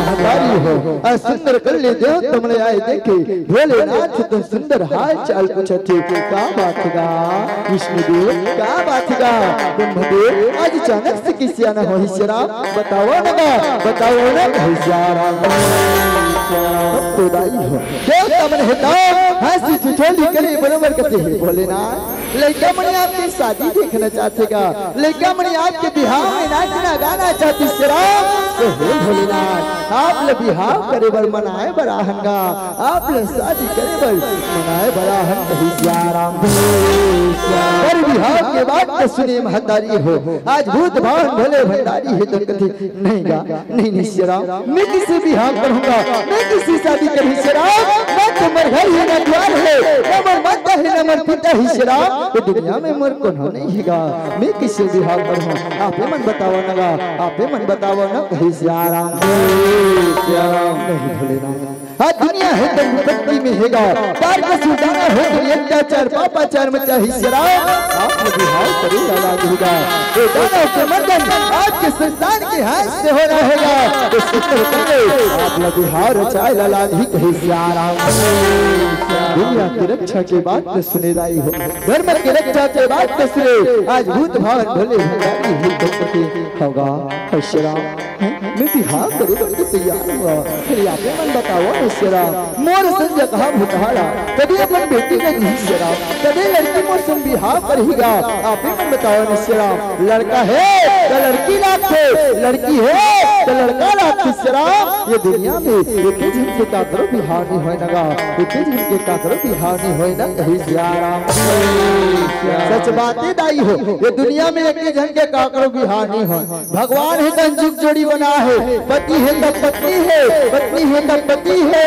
A: हमारी हो। सुंदर कन्या देव तुमने आए देखे भोलेनाथ तो सुंदर हाल चाल पूछे क्या बात गा विष्णुदेव क्या बात गा ब्रह्मदेव आज अचानक से किसी आना हो ईश्वरा बताओ ना ईश्वरा देवता मन हेता हंसी ठिठोली करे बराबर करते हैं भोलेनाथ। लड़का मणि आपकी शादी देखना चाहतेगा, लड़का मणि आपके बिहार में नाचना गाना चाहती तो हे भोलेनाथ आप लोग बिहार करे बर मनाए बड़ा हंगा, आप लोग शादी करे बर मनाए बड़ा हंगा। पर बिहार के बाद तो सुने महतारी हो आज भूत भावन भोले भंडारी है तो कथे नहीं गा नहीं श्रीराम मैं किसी बिहार करूंगा, मैं किसी शादी कर मैं तो मर घर है ना द्वार है ना मर माता है ना मर पिता है श्रीराम तो दुनिया में मर कौन नहीं हैगा मैं किसी बिहार करूं आपे मन बताओ ना, आपे मन बताओ ना कहीं श्रीराम नहीं भोलेनाथ। हाँ दुनिया है तो विपत्ति में हैगा तार का सुधारा हो तो अत्याचार पापाचार मचा है श्रीराम आप बिहार करेगा लागेगा तो दानव के मर्दन आपके संतान के हाथ से हो रहेगा तो सुंदर करे आप लोग बिहार चाय लाल ही कहीं श्रीराम। दुनिया की रक्षा के बाद तो सुने राई हो धर्म की रक्षा के बाद तो सुने आज भूत भावन भोले भंडारी ही दंपति होगा श्रीराम मैं बिहार करूंगा तो तैयार हुआ फिर आप मन बताओ श्रीराम मोर संजय कहा भूतहारा कभी अपन बेटी का जी श्रीराम कभी लड़की मोर सुन बिहार करेगा आप मन बताओ श्रीराम लड़का है तो लड़की लाख है लड़की है तो लड़का लाख श्रीराम ये दुनिया में एक ही जिनके का करो बिहार नहीं होए नगा एक ही जिनके का करो बिहार नहीं होए ना कहीं श्रीराम सच बातें दाई हो ये दुनिया में एक ही जन के का करो बिहार नहीं हो भगवान है कंजुक जोड़ी बना है पति है तब पत्नी है पत्नी है तब पति है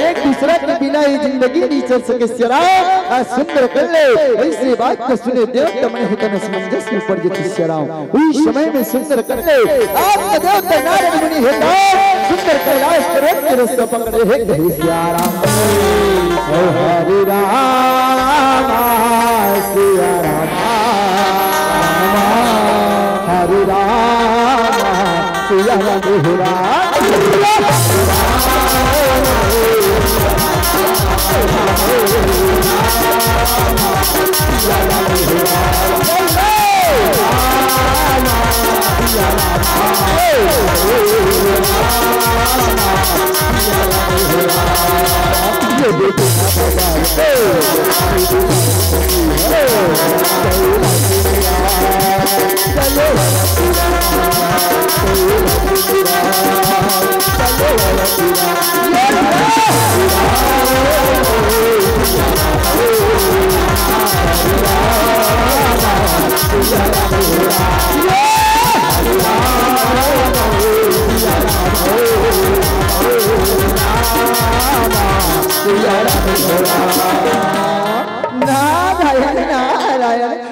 A: एक दूसरे के बिना ये जिंदगी नहीं चल सके श्रीराम सुंदर कर ले ऐसी बात को सुने देव तमने हितन समंजस में पड़ जाती श्रीराम उस समय में सुंदर कर ले आप देवता नारायण मुनि है सुंदर कैलाश पर्वत के रास्ते पकड़े है कहीं श्रीराम हरे राम सिया राम हरे राम सिया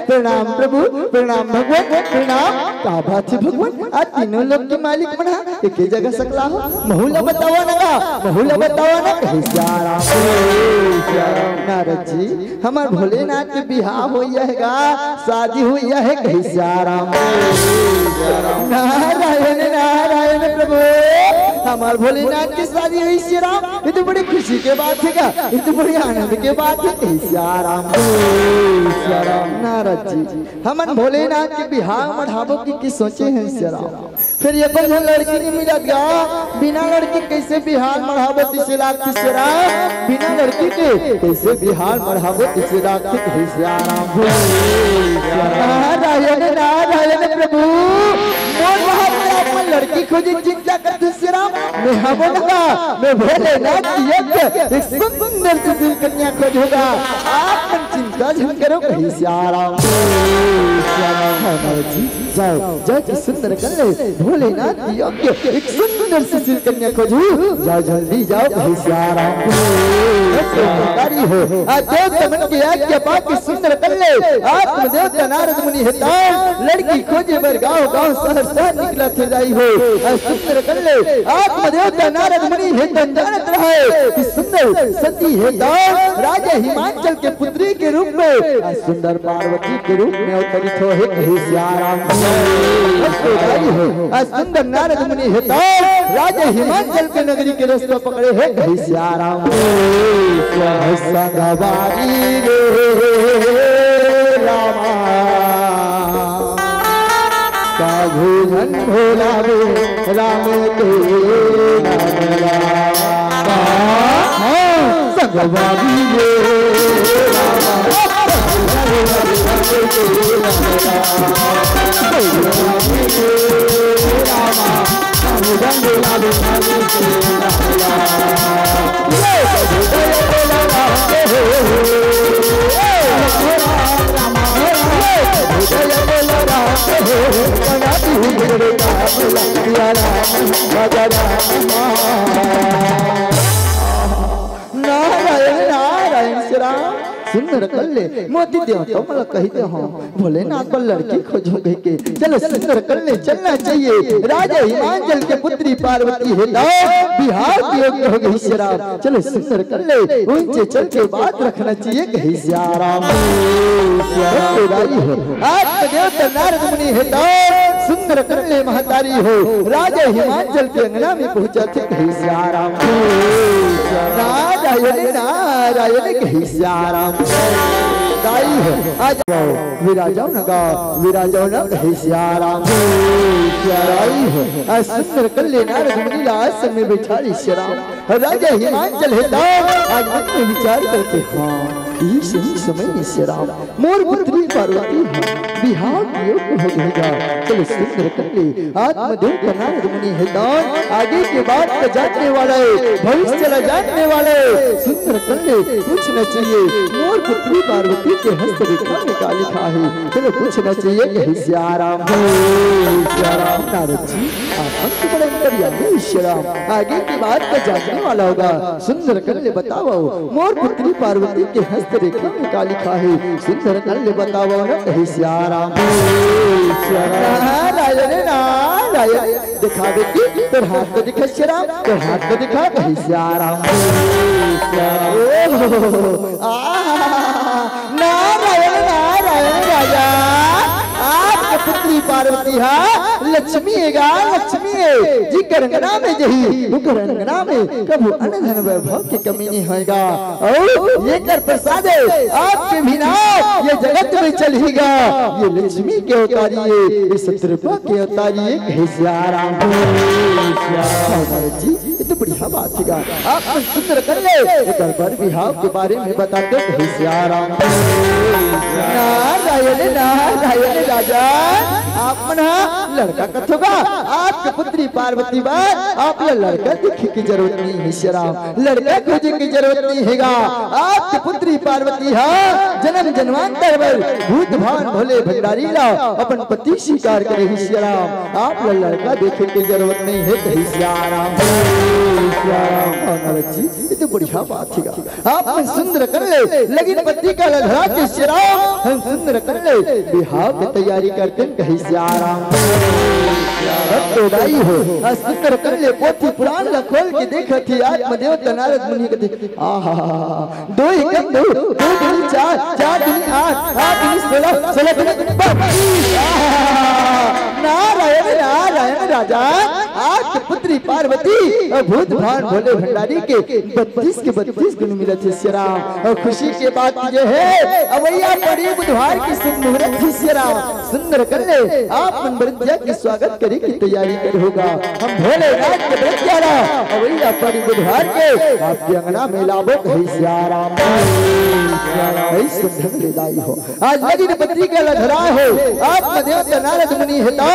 A: प्रणाम प्रभु प्रणाम भगवान प्रणाम का बात है भगवान आज तीनों लोग के मालिक बना एक ही जगह सकला हो बहुला बताओ ना बहुला बताओ ना कहीं नारद जी हमार भोलेनाथ के बिहार हो जाएगा शादी हुई है कहीं श्याराम नारायण नारायण प्रभु हमार भोलेनाथ की शादी हुई श्रीराम ये तो बड़ी खुशी के बात है क्या ये तो बड़ी आनंद के बात है श्याराम नारद जी हमन भोलेनाथ के बिहार मढ़ाबो की सोचे हैं श्रीराम फिर ये बन लड़की नहीं मिला गया, बिना लड़की कैसे बिहार मढ़ावत इसे लाख तीसरा, बिना लड़की के कैसे बिहार मढ़ावत इसे लाख तीसरा। नारायण नारायण प्रभु मोर महाप्रभु लड़की खोजी चिंता कर तीसरा, मैं हमनगा मैं भोलेनाथ की यज्ञ एक सुंदर सी दिल कन्या खोजूंगा, आप चिंता झन करो कहीं श्याराम जाओ जाओ कि सुंदर कर ले भोलेनाथ की यज्ञ एक सुंदर सी दिल कन्या खोजू, जाओ जल्दी जाओ कहीं श्याराम हो आज देव तमन की यज्ञ पाके सुंदर कर ले, आत्मदेवता नारद मुनि हेता लड़की खोजे बर गांव गांव शहर शहर निकला थे जाई हो, सुंदर कर ले आत्मदेवता नारद मुनि हेता जानत रहे कि सुंदर सती हेता राजा हिमाचल के पुत्री के रूप में सुंदर पार्वती के रूप में अवतरित हो है कहीं श्याराम हो। सुंदर नारद मुनि हेता राजा हिमाचल के नगरी के रास्ते पकड़े है कहीं श्याराम संगवारी रे रामा साधु धन भोला रे राम के संगवारी रे नारायण नारायण श्री राम सुंदर कर ले मोती देव तो मला कही दे हो भोलेनाथ पर लड़की खोजो गई के चलो सुंदर कर ले चलना चाहिए, राजा हिमाचल के पुत्री पार्वती है ना बिहार की योग्य हो गई श्याराम, चलो सुंदर कर ले उनसे चल के बात रखना चाहिए कहीं श्याराम हो। आत्मदेवता नारद मुनि है ना सुंदर कर ले महतारी हो, राजा हिमाचल के अंगना में पहुंचा थे कहीं श्याराम नारायण नारायण कहीं श्याराम दाई है आज विराजाओ नगा विराजाओ न कहीं श्याराम श्याराई है सुंदर कर ले नारद मुनि आसन में बैठा ली श्याराम, राजा हिमाचल है ना आज मन में विचार करते हाँ ये सही समय में श्याराम मोर पुत्री पार्वती है बिहार की योग्य हो गईगा, चलो सुंदर कर ले आत्मदेव नारद मुनि है दान आगे के बाद का जानने वाला है भविष्य चला जानने वाला है, सुंदर कर ले पूछना चाहिए मोर पुत्री पार्वती के हस्त रेखा में क्या लिखा है, चलो पूछना चाहिए कहीं श्याराम श्याराम नारद जी आप बड़े अंतर्यामी श्याराम आगे की बात का जानने वाला होगा, सुंदर कर ले बताओ मोर पुत्री पार्वती के हस्त रेखा में क्या लिखा है, सुंदर कर ले बताओ ना कहीं श्याराम नारायण नारायण दिखा बेटी तेरे हाथ को दिखा श्याराम तेरे हाथ को दिखा कहीं श्याराम नारायण नारायण राजा आपके पुत्री पार्वती हा लक्ष्मी है लक्ष्मी है जी करंगना में जही वो करंगना में कभी अनधन वैभव की कमी नहीं होगा और ये कर प्रसाद है आपके बिना ये जगत में चलेगा, ये लक्ष्मी के अवतारी है ये सत्रपा के अवतारी है कहीं श्याराम जी ये तो बढ़िया बात है आप सुंदर कर ले एक बार बिहार के बारे में बताते कहीं श्याराम नारायण नारायण राजा आप मना लड़का कथोगा आपके पुत्री पार्वती बात आप लड़का दिखने की जरूरत नहीं है श्याराम लड़का खोजने की जरूरत नहीं है, आपके पुत्री पार्वती हाँ जन्म जन्मांतर भर भूत भान भोले भंडारी ला अपन पति स्वीकार करे श्याराम आप लड़का देखने की जरूरत नहीं है कहीं श्याराम जी ये तो बढ़िया बात है आप सुंदर कर ले लेकिन पति का लड़का के श्याराम हम सुंदर कर ले बिहार की तैयारी करते कहीं श्याराम दाई हो सुंदर कर ले पोथी पुराण ला खोल के देखा थी आत्मदेवता नारद मुनि के देख आहा दो एकम दो दूनी चार चार दूनी आठ आठ दूनी 16 16 दूनी 22 नारायण नारायण राजा आज पुत्री पार्वती और भूत भान भोले भंडारी के 32 के 32 गुण मिले थे श्री राम। और खुशी के बात ये है अवैया पड़ी बुधवार की शुभ मुहूर्त थी श्री राम। सुंदर कन्या आप मन वृद्धा की स्वागत करे की तैयारी कर होगा। हम भोलेनाथ के वृद्धा अवैया पड़ी बुधवार के आपके अंगना में लाभो कही श्री राम। सुंदर विदाई हो आज लगी पत्री का लधरा हो आप देवता नारद मुनि हेता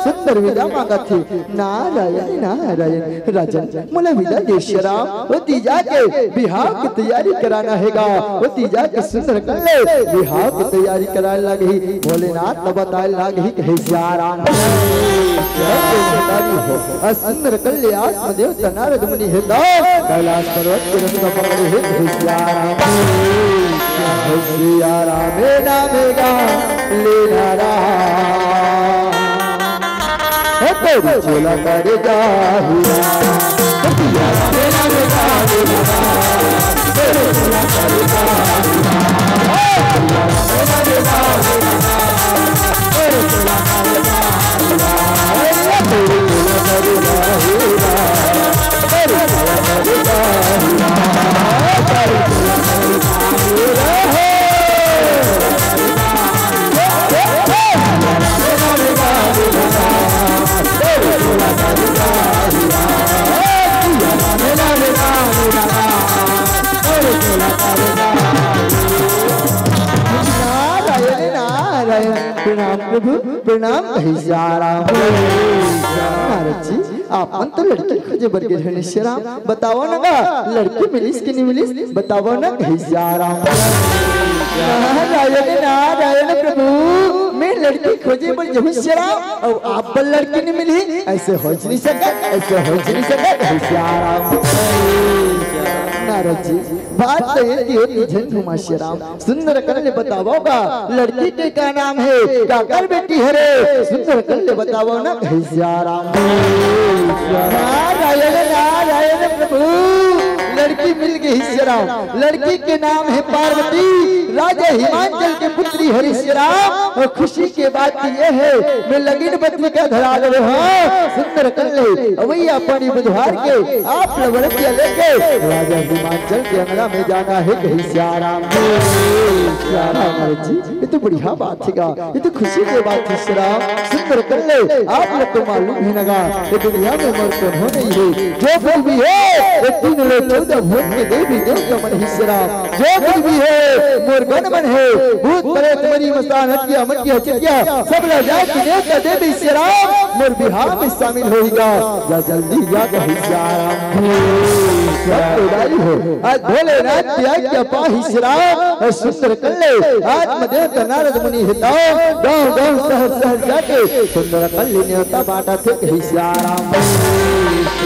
A: सुंदर विदा मांगा थी। नारायण नारायण राजन मुला विदा देशरा होती जाके बिहार की तैयारी कराना हैगा। होती जाके सुंदर कर ले बिहार की तैयारी कराने लगी। भोलेनाथ तो बताए लगी कहे श्यारा हो सुंदर कर ले आज देवता नारद मुनि हेता कैलाश पर्वत के रंग पकड़े है श्यारा श्यारा मेरा मेरा लेना रहा तेरी चोला कर जाहिया मेरा मेरा लेना रहा तेरी चोला कर जाहिया मेरा मेरा लेना रहा तेरी चोला कर जाहिया तेरी चोला कर जाहिया तेरी चोला कर जाहिया तेरी चोला कर जाहिया प्रणाम प्रभु प्रणाम नारद जी आप मन तो लड़की खोजे बरगे धनेश्वराम बताओ ना लड़की मिलिस कि नहीं मिलिस बताओ ना नारायण नारायण प्रभु मैं लड़की खोजे पर धनेश्वराम और आप पर लड़की नहीं मिली ऐसे हो नहीं सका ऐसे हो नहीं सका नारद जी बात तो ये होती झंझुमा श्याम सुंदर कन्या बताओगा लड़की के क्या नाम है क्या कर बेटी है रे सुंदर कन्या बताओ ना श्याम नारायण नारायण प्रभु लड़की मिल गई श्याम लड़की के नाम है पार्वती राजा हिमाचल के पुत्री हरि श्याम। और खुशी के बात यह है मैं लगीन पत्नी का धरा दे सुंदर कन्या अवैया पानी बुधवार के आप लड़कियां लेके राजा हिमाचल के अंगना में जाना है कहीं श्याम जी। ये तो बढ़िया बात है ये तो खुशी की बात है श्याम सुंदर कन्या आप लोग तो मालूम है नगा ये दुनिया में मर कौन हो नहीं है जो कोई भी है 3 लोग 14 भूत के देवी देवता मन ही श्याम जो कोई भी है मोरगन मन है भूत प्रेत मरी मस्तान हत्या मटिया चिटिया सब लोग जाके देवता देवी श्याम मोर बिहार में शामिल होगा जा जल्दी जा कहीं श्याम हो आज भोलेनाथ त्याग पाही श्याम और सुंदर कन्या आज देवता नारद मुनि हिता गांव गांव शहर शहर जाके सुंदर कन्या न्योता बांटा थे कहीं श्याम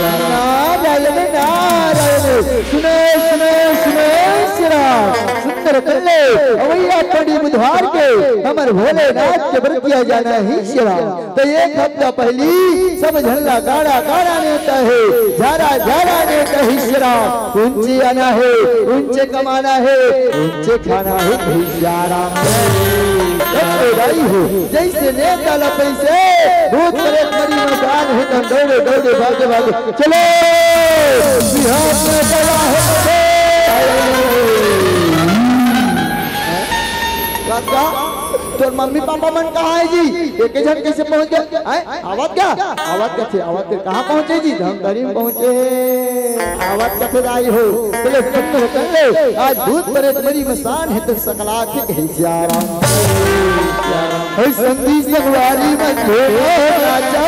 A: नारायण नारायण सुने सुने सुने श्याम सुंदर कन्या अवैया पड़ी बुधवार के हमारे भोलेनाथ के व्रत किया जाना ही श्याम। तो एक हफ्ता पहली सब झल्ला गाड़ा गाड़ा नेता है झारा झारा नेता ही श्याम ऊंचे आना है ऊंचे कमाना है ऊंचे खाना है श्याम हो जैसे नेता ला पैसे भूत प्रेत मरी मकान है तो दौड़े दौड़े भागे भागे चलो बिहार में बड़ा है तो मम्मी पापा मन कहाँ है जी एक जन कैसे पहुंच गए आवाज क्या थे आवाज के कहाँ पहुंचे जी धमतरी में पहुंचे आवाज का फिर आई हो चले सुंदर कर ले आज भूत प्रेत मरी मसान है तो सकला के श्याम संधि सगवारी में भोला के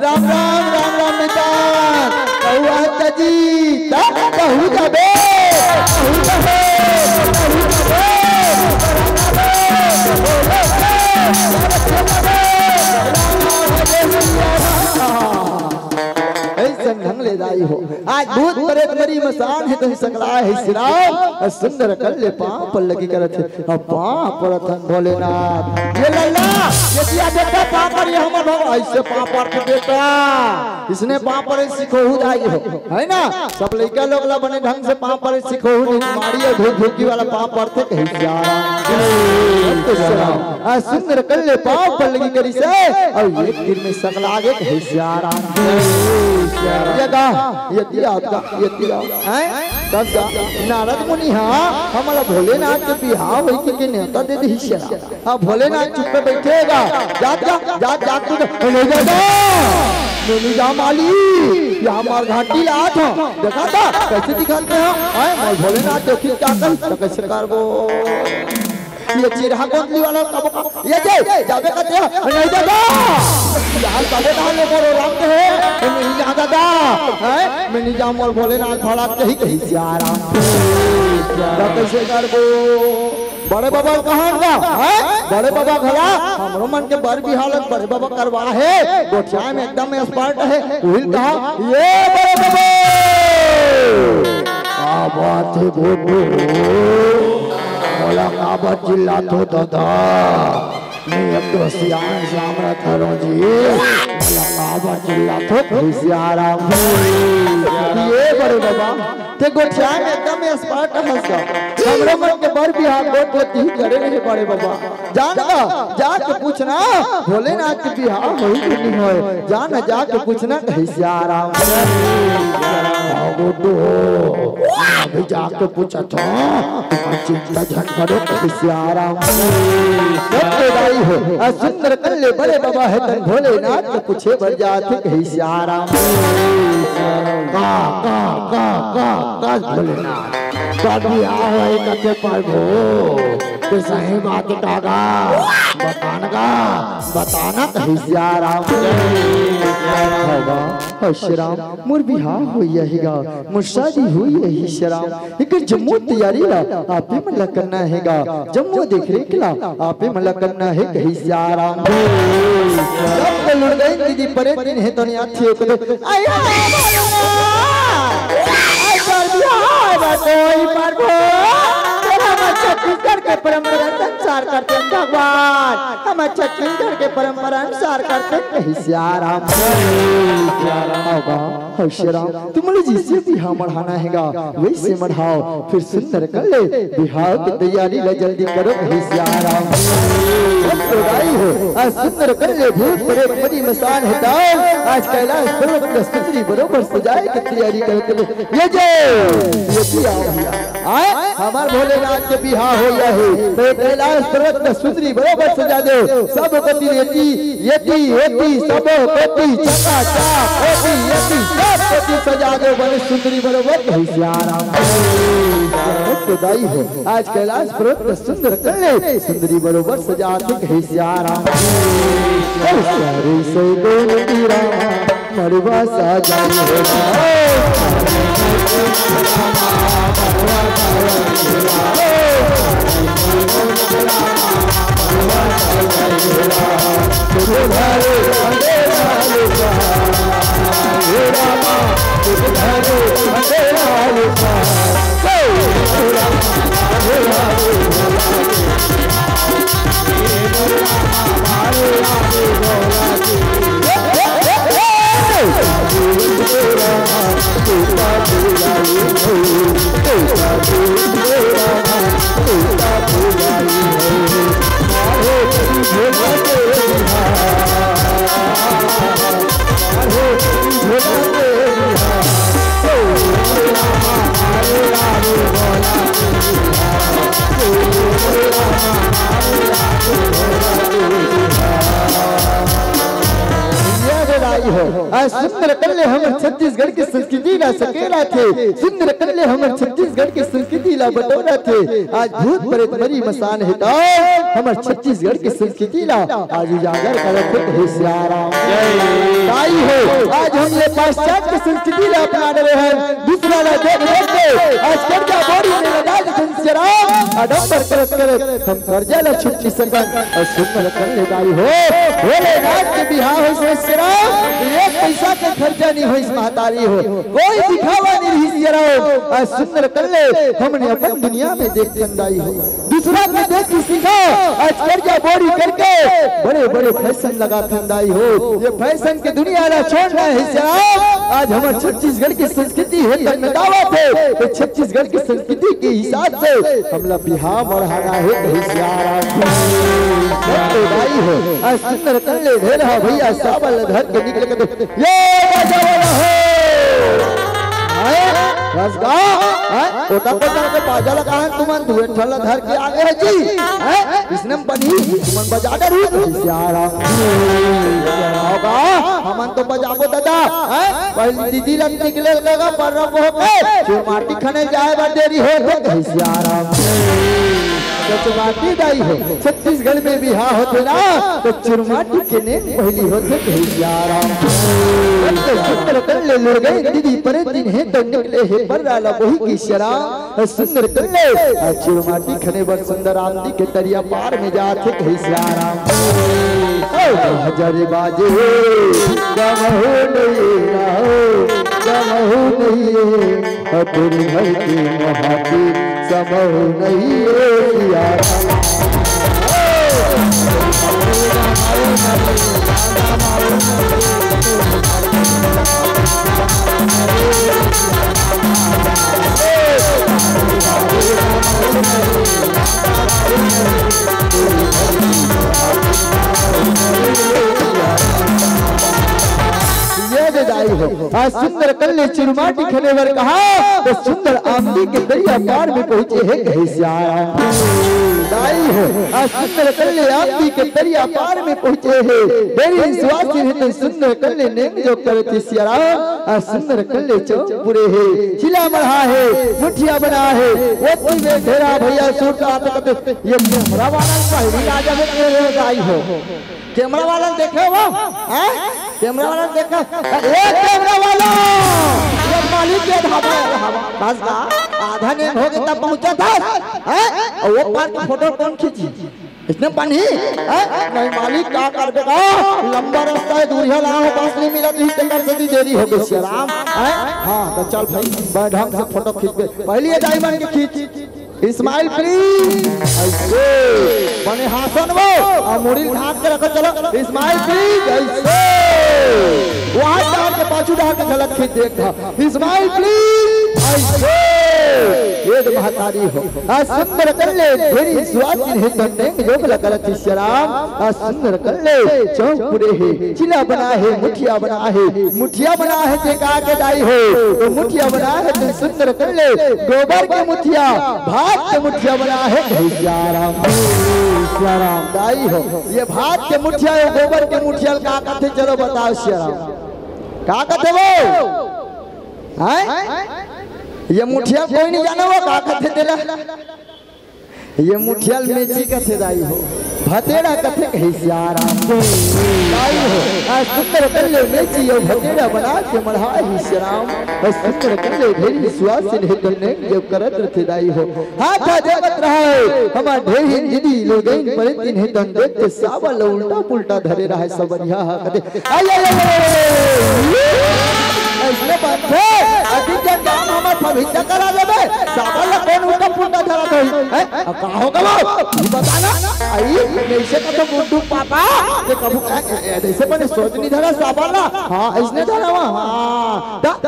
A: राम राम राम राम मितान कहू जी कहू जाबे कल्यादाई हो। आज भूत प्रेत मरी मसान है तो सकला है श्राम सुंदर कल्ले पांव पर लगी करत है अब पांव पर थन भोलेनाथ ये लल्ला ये दिया बेटा पांव पर ये हमर भगवान ऐसे पांव पर बेटा इसने पांव पर सिखो दाई हो है ना सब लड़का लोग ला बने ढंग से पांव पर सिखो मारी और धूप धूकी वाला पांव पर थे कहीं श्याम सुंदर कल्ले पांव पर लगी करी से और एक दिन में सकला आगे कहीं श्याम ये दिया हैं तब जा नारद मुनि हाँ हमारा भोलेनाथ के बिहार हुई के नेता दे दी शरा हाँ भोलेनाथ चुप पे बैठेगा जा जा जा जा तू ले जा नहीं जा माली यहाँ मार घाटी ला था देखा था कैसे दिखाते हैं मैं भोलेनाथ देखी क्या कर कैसे कर वो ये चिरहा गोंदली वाला कब ये जे जाबे कहते हैं नहीं दादा यार जाबे डालने पर रखते हैं नहीं जा दादा है मैं नहीं जाऊं और भोलेनाथ भड़ा कहीं कहीं से आ रहा कैसे कर वो बड़े बाबा कहाँ का है बड़े बाबा घरा हमरो मन के बर भी हालत बड़े बाबा करवा है गोठिया में एकदम एक्सपर्ट है उहिल कहा ये बड़े बाबा आ बात है गोटो मोला काबा चिल्ला तो दादा मैं अब तो सियान सामरा करो जी मोला काबा चिल्ला तो सियारा ये बड़े बाबा ते गोठिया में एकदम एक्सपर्ट है सब हमरे मन के बर भी हाथ गोटती करे नहीं बड़े बाबा जाना जाके पूछना भोलेनाथ के बिहार होई नहीं होए जाना जाके पूछना कहीं सियारा गोटो अभी जाके पूछा था चिंता झट करो सियारा हो सुंदर कल्ले बड़े बाबा है तन भोलेनाथ के पूछे भर जाते कहीं सियारा का भोलेनाथ कभी आए कते पागो तो सही बात कागा बताना कहीं सियारा होगा श्राम मोर बिहार हो यहीगा मोर शादी हुई यही श्राम एक जम्मू तैयारी ला आपे मला करना हैगा जम्मू देख रे किला आपे मला करना है कहीं सियारा सब तो लुट गई दीदी परे दिन है तो नहीं अच्छी एक दो आया कोई पार्वो छत्तीसगढ़ के परंपरा अनुसार करते हैं भगवान हम छत्तीसगढ़ के परंपरा अनुसार करते हैं कहीं सियारा होगा श्राम तुम जिससे बिहार बढ़ाना हैगा वैसे बढ़ाओ फिर सुंदर कर ले बिहार की तैयारी ला जल्दी करो कहीं सियारा हो सुंदर कर ले भूत बड़े बड़ी मसान है आज कैलाश पर्वत का सुंदरी बरोबर सजाए की तैयारी करते ये जो हमार भोलेनाथ के बिहार हो या है तो कैलाश पर्वत का सुंदरी बरोबर सजा दो सब गति येती येती येती सब गति चका चाक येती येती सब गति सजा दो बड़े सुंदरी बरोबर कहीं से आराम खुदाई हो आज कैलाश पर्वत का सुंदर कर ले सुंदरी बरोबर सजा के कहीं से आराम सारे से गोविंद राम मरवा साजाई सुंदर कल्ले हम छत्तीसगढ़ की संस्कृति ला सकेला थे सुंदर कल्ले हम छत्तीसगढ़ की संस्कृति ला बटोरा थे आज भूत प्रेत मरी मसान है तो हम छत्तीसगढ़ की संस्कृति ला आज उजागर करते है सियारा ताई हो आज हम ये पाश्चात्य संस्कृति ला अपना रहे हैं दूसरा ला देख देख आज कर्जा बोरी में लगा संस्कार अडंबर करत करत हम कर्जा ला छुट्टी सकन और सुंदर कल्ले दाई हो भोलेनाथ के बिहार हो से एक पैसा के खर्चा नहीं हो इस महतारी हो कोई दिखावा नहीं रही सुंदर कर ले हमने अपन दुनिया में देख चंदाई हो दूसरा में देख की सीखा आज कर्जा बोरी करके बड़े बड़े फैशन लगा चंदाई हो ये फैशन के दुनिया ना छोड़ना है आज हमारे छत्तीसगढ़ की संस्कृति है दावत है तो छत्तीसगढ़ की संस्कृति के हिसाब से हमला बिहार बढ़ाना है हो आज सुंदर कर ले भेड़ा भैया सावल घर के निकल के ये बाजा लगा है तुमन दुए ठल्ला धर के आगे है जी इसने बनी तुमन बजा दे होगा हमन तो बजाबो दादा पहली दीदी लग निकले लगा पर हो के माटी खने जाए बड़ देरी हो चुरमाटी दाई हो छत्तीसगढ़ में भी हाँ होते ना तो चुरमाटी के ने पहली होते सुंदर कर ले लोग दीदी परे दिन है तो निकले है पर डाला वही की शराब सुंदर कर ले चुरमाटी खने बर सुंदर आमदी के तरिया पार में जाते कहीं श्याराम हजार बाजे गमहो नहीं तेरी घर की महाती समहो नहीं आज सुंदर कल्ले चुरमाटी खने वर कहा तो सुंदर आमदी के दरिया पार में पहुंचे है दाई हो आज सुंदर कल्ले आमदी के दरिया पार में पहुंचे है मेरी स्वास्थ्य है तो सुंदर कल्ले नेम जो करते सियाराम आज सुंदर कल्ले चौक पूरे है चिला मढ़ा है मुठिया बना है वो में ढेरा भैया सूट आते ये कैमरा वाला पहली राजा में दाई हो कैमरा वाला देखे वो कैमरा वाला देखा एक कैमरा वाला ये मालिक के ढाबा बस का आधा ने हो गया तब पहुंचा था वो पार की फोटो कौन खींची इसने पानी नहीं मालिक क्या कर देगा लंबा रास्ता है दूरिया ला हो पास नहीं मिला तो टेंडर से देरी हो गई श्याम हां तो चल भाई बड़ा ढंग से फोटो खींच पहले डायमंड की खींच इस्माइल प्लीज ऐसे बने हासन वो और मुड़ी ढाक के रखो चलो इस्माइल प्लीज ऐसे वहां डाल के पाछू डाल के झलक खींच देखा इस्माइल प्लीज ऐसे ये महतारी हो आज सुंदर कर ले तेरी स्वाति है तन्ने योग लगा शराब आज सुंदर कर ले चौक पूरे है चिला बना है मुठिया बना है देखा के दाई हो तो मुठिया बना है तो सुंदर कर ले गोबर के मुठिया भात के मुठिया बना है श्याराम दाई हो ये भात के मुठिया है गोबर के मुठिया का कहते चलो बताओ श्याराम का कहते वो ये मुठिया कोई नहीं जाना वो का कहते तेरा ये मुठिया मेची कहते दाई हो भतेड़ा कहते कहीं श्याराम दाई हो आज सुंदर कर ले मेची और भतेड़ा बना के मढ़ा ही श्याराम और सुंदर कर ले ढेरी सुवास से नहीं करने जब करत रहते दाई हो हाथ देवत रहा है हमार ढेरी दीदी लोग इन पर दिन है दन देखते सावल उल्टा पुल्टा धरे रहा है सबरिया कहते इसने बात है अधिक काम हमार पवित्र करा देबे सावल कौन उल्टा पुल्टा धरा है का होगा वो बताना आई ऐसे का तो गुड्डू पापा ये कबू ऐसे बने सोच नहीं धरा सावल हां इसने धरा हां तो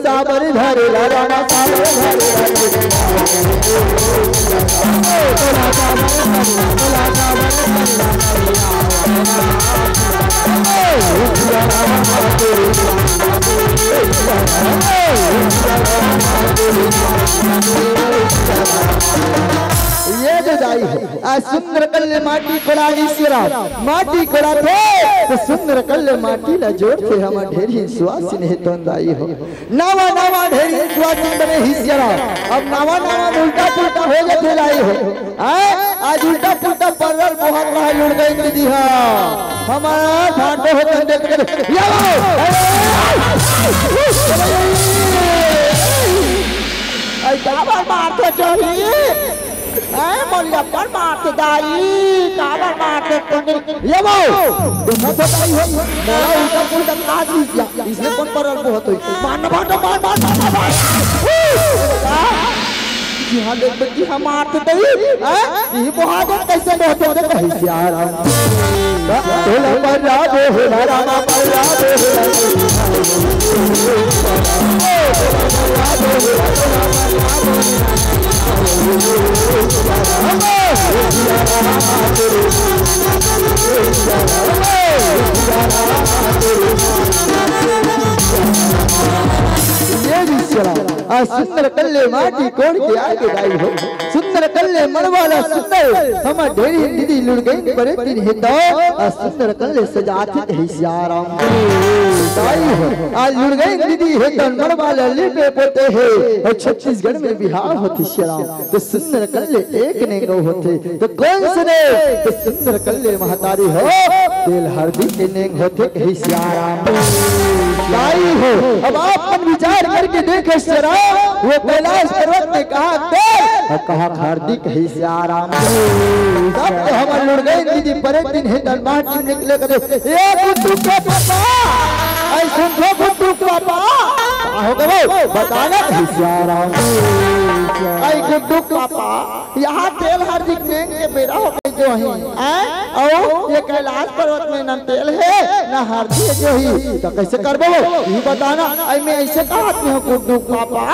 A: साबर धरे राणा साबर ये जो दाई है आज सुंदर कल्ले माटी कोड़ाली सिरा माटी कोड़ा थे तो सुंदर कल्ले माटी ला जोड़ थे हम ढेरी सुवास ने तो दाई हो नवा नवा ढेरी सुवास बने ही सिरा अब नवा नवा उल्टा पुल्टा हो गए लाई हो आज उल्टा पुल्टा परर बहुत रहा लुड़ गई दीदी हां हमारा फाटो होते देख के आई बार मार तो चली मलिया पर मारते दाई काबर मारते कोने ये वो देखो तो दाई हो मेरा उनका पूरी काज दिया इसने कौन पर बहुत होई मारना मार यहाँ देख बच्ची हम मारते दाई ये बहुत कैसे होते होते कैसे आ रहा होला पर राधे होला रामा पर राधे सुंदर कल्ले माटी कोड़ के आगे गाई हो सुंदर कल्ले मनवाला सुंदर हम ढेरी दीदी लुड़ गई बड़े दिन हितो सुंदर कल्ले सजाते थे सियाराम गाई हो आज लुड़ गई दीदी हितो मनवाला लिपे पोते है और छत्तीसगढ़ में बिहार होती सियाराम तो सुंदर कल्ले एक ने गो होते तो कौन से ने तो सुंदर कल्ले महतारी हो दिल हरदी के ने होते कहीं सियाराम गाई हो अब आप मन विचार करके देखे सियाराम वो कैलाश पर्वत ने कहा हार्दिक है सियाराम सब तो हम लुड़ गए दीदी परे दिन है दरबार टीम निकले करे ए गुड्डू के पापा ऐ सुन लो गुड्डू पापा हो गए बताना है सियाराम ऐ गुड्डू पापा यहाँ तेल हार्दिक ने के बेरा हो गई जो ही ओ ये कैलाश पर्वत में न तेल है न हार्दिक जो ही तो कैसे करबो ये बताना ऐ मैं ऐसे कहत में हो गुड्डू पापा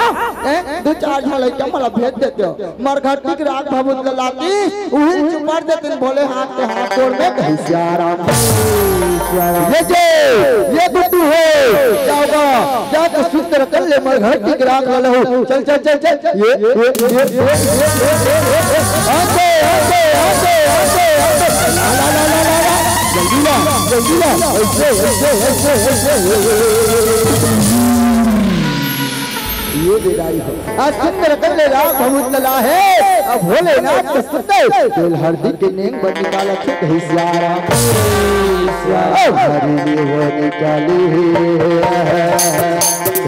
A: दो चार झले के मला भेज देते हो मरघटी के रात भभूत लाती उहिल चुपार देते भोले हाथ के हाथ जोड़ में कहीं सियाराम ये गुड्डू है जाओगा जाके सुंदर कल्ले मरघटी के रात वाला हो चल चल चल चल ये आते आते आते आते ला ला ला ला ला जल्दी ला ऐसे ये विदाई हो आज सुंदर कल्ले रात भभूत लला है अब भोलेनाथ के सुंदर दिल हरदी के नेंग पर निकाला छुट है सियाराम हरी वो निकाली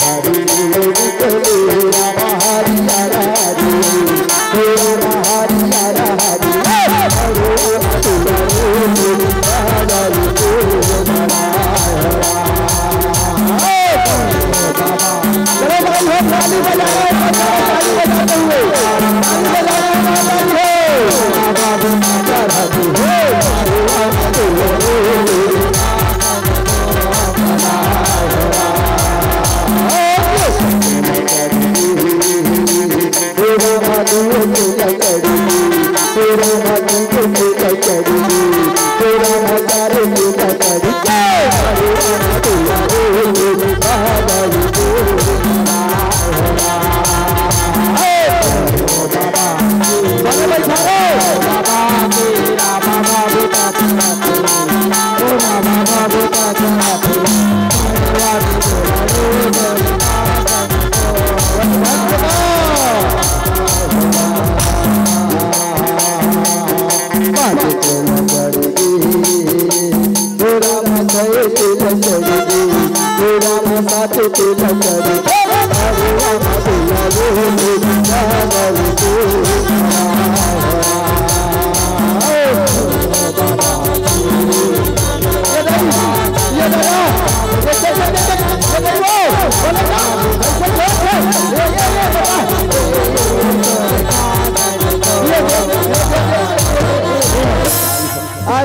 A: हरी वो निकाली रामा हरी हरी हरी ताली बजाए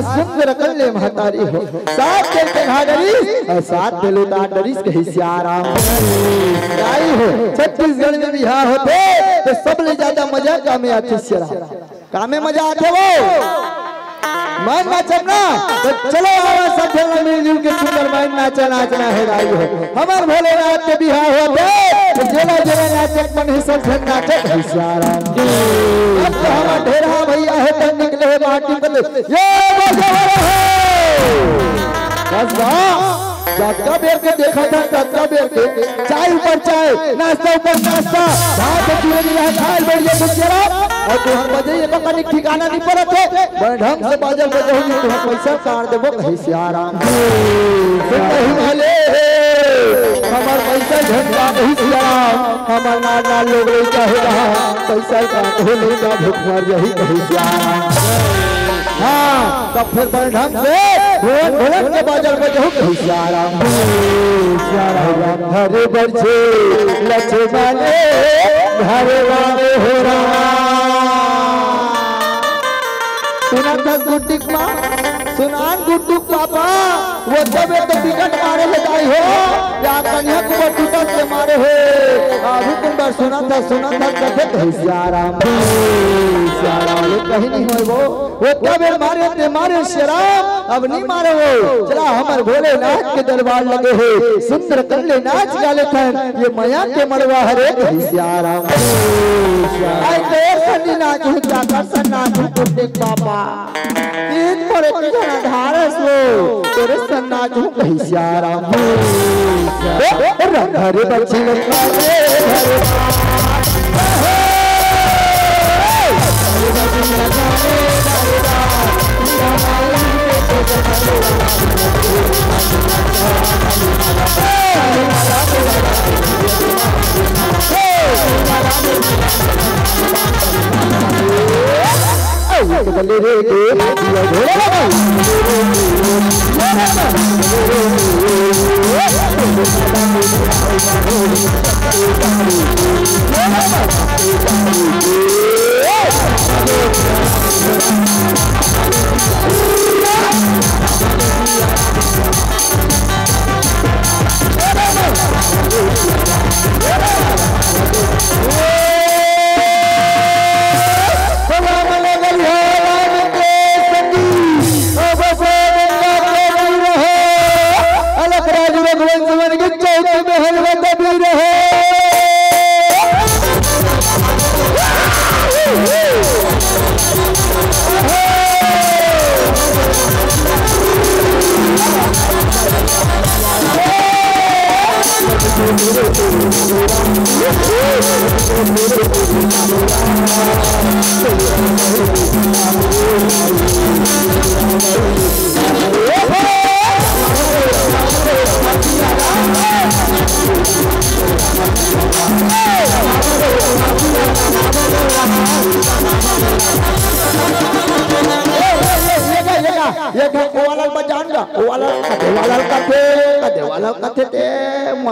A: सुंदर कल्ले महतारी हो साथ चलते भागरीस और साथ बेलूता डरीस के सियाराम गाई हो छत्तीसगढ़ में बिहार होते तो सबसे ज्यादा मजा कामे आते सियाराम कामे मजा आते वो मन नाचना तो चलो आवा सब खेलना मिलजुल के सुंदर मन नाचना है राई हो हमार भोलेनाथ के बिहार होते तो जेला जेला नाचक मन ही सब खेल नाचक है सियाराम अब तो हमार ढेरा भैया है तन निकले है माटी बदले ये बजावा है बस वाह जाता बेर के देखा था जाता बेर के चाय ऊपर चाय नाश्ता ऊपर नाश्ता भात चूरे मिला खाल बढ़िया बुझेरा और तो हम बजे ये पता नहीं ठिकाना नहीं पड़त है बड़े ढंग से बाजल बजे तो हम पैसा काट देबो कहीं सियाराम से नहीं वाले हमार पैसा झटका नहीं सियाराम हमार नाना लोग नहीं चाहेगा पैसा का हो नहीं ना भुखमर यही कही सियाराम हाँ तब फिर बड़े ढंग से ढोलक के बाजार में जो कही सियाराम हरे बरछे लच्छे वाले घरे वाले हो रहा सुना था गुड्डिक माँ सुनान गुड्डू पापा वो जब तो टिकट मारे ले जाई हो या कन्या को टिकट से मारे हो अभी तुम बार सुना था कथे तो सियाराम कहीं नहीं हो वो जब मारे थे मारे श्याम अब नहीं मारे हो चला हमारे भोलेनाथ के दरबार लगे है सुंदर कल्ले नाच गाले थे ये माया के मड़वा हरे सियाराम आई देर सन्नी नाच क्या कर सन्ना गुड्डिक पापा तीन पड़े कितना धारस हो तेरे सन्ना जो कहीं सियाराम हरे बच्चे बल्ले रे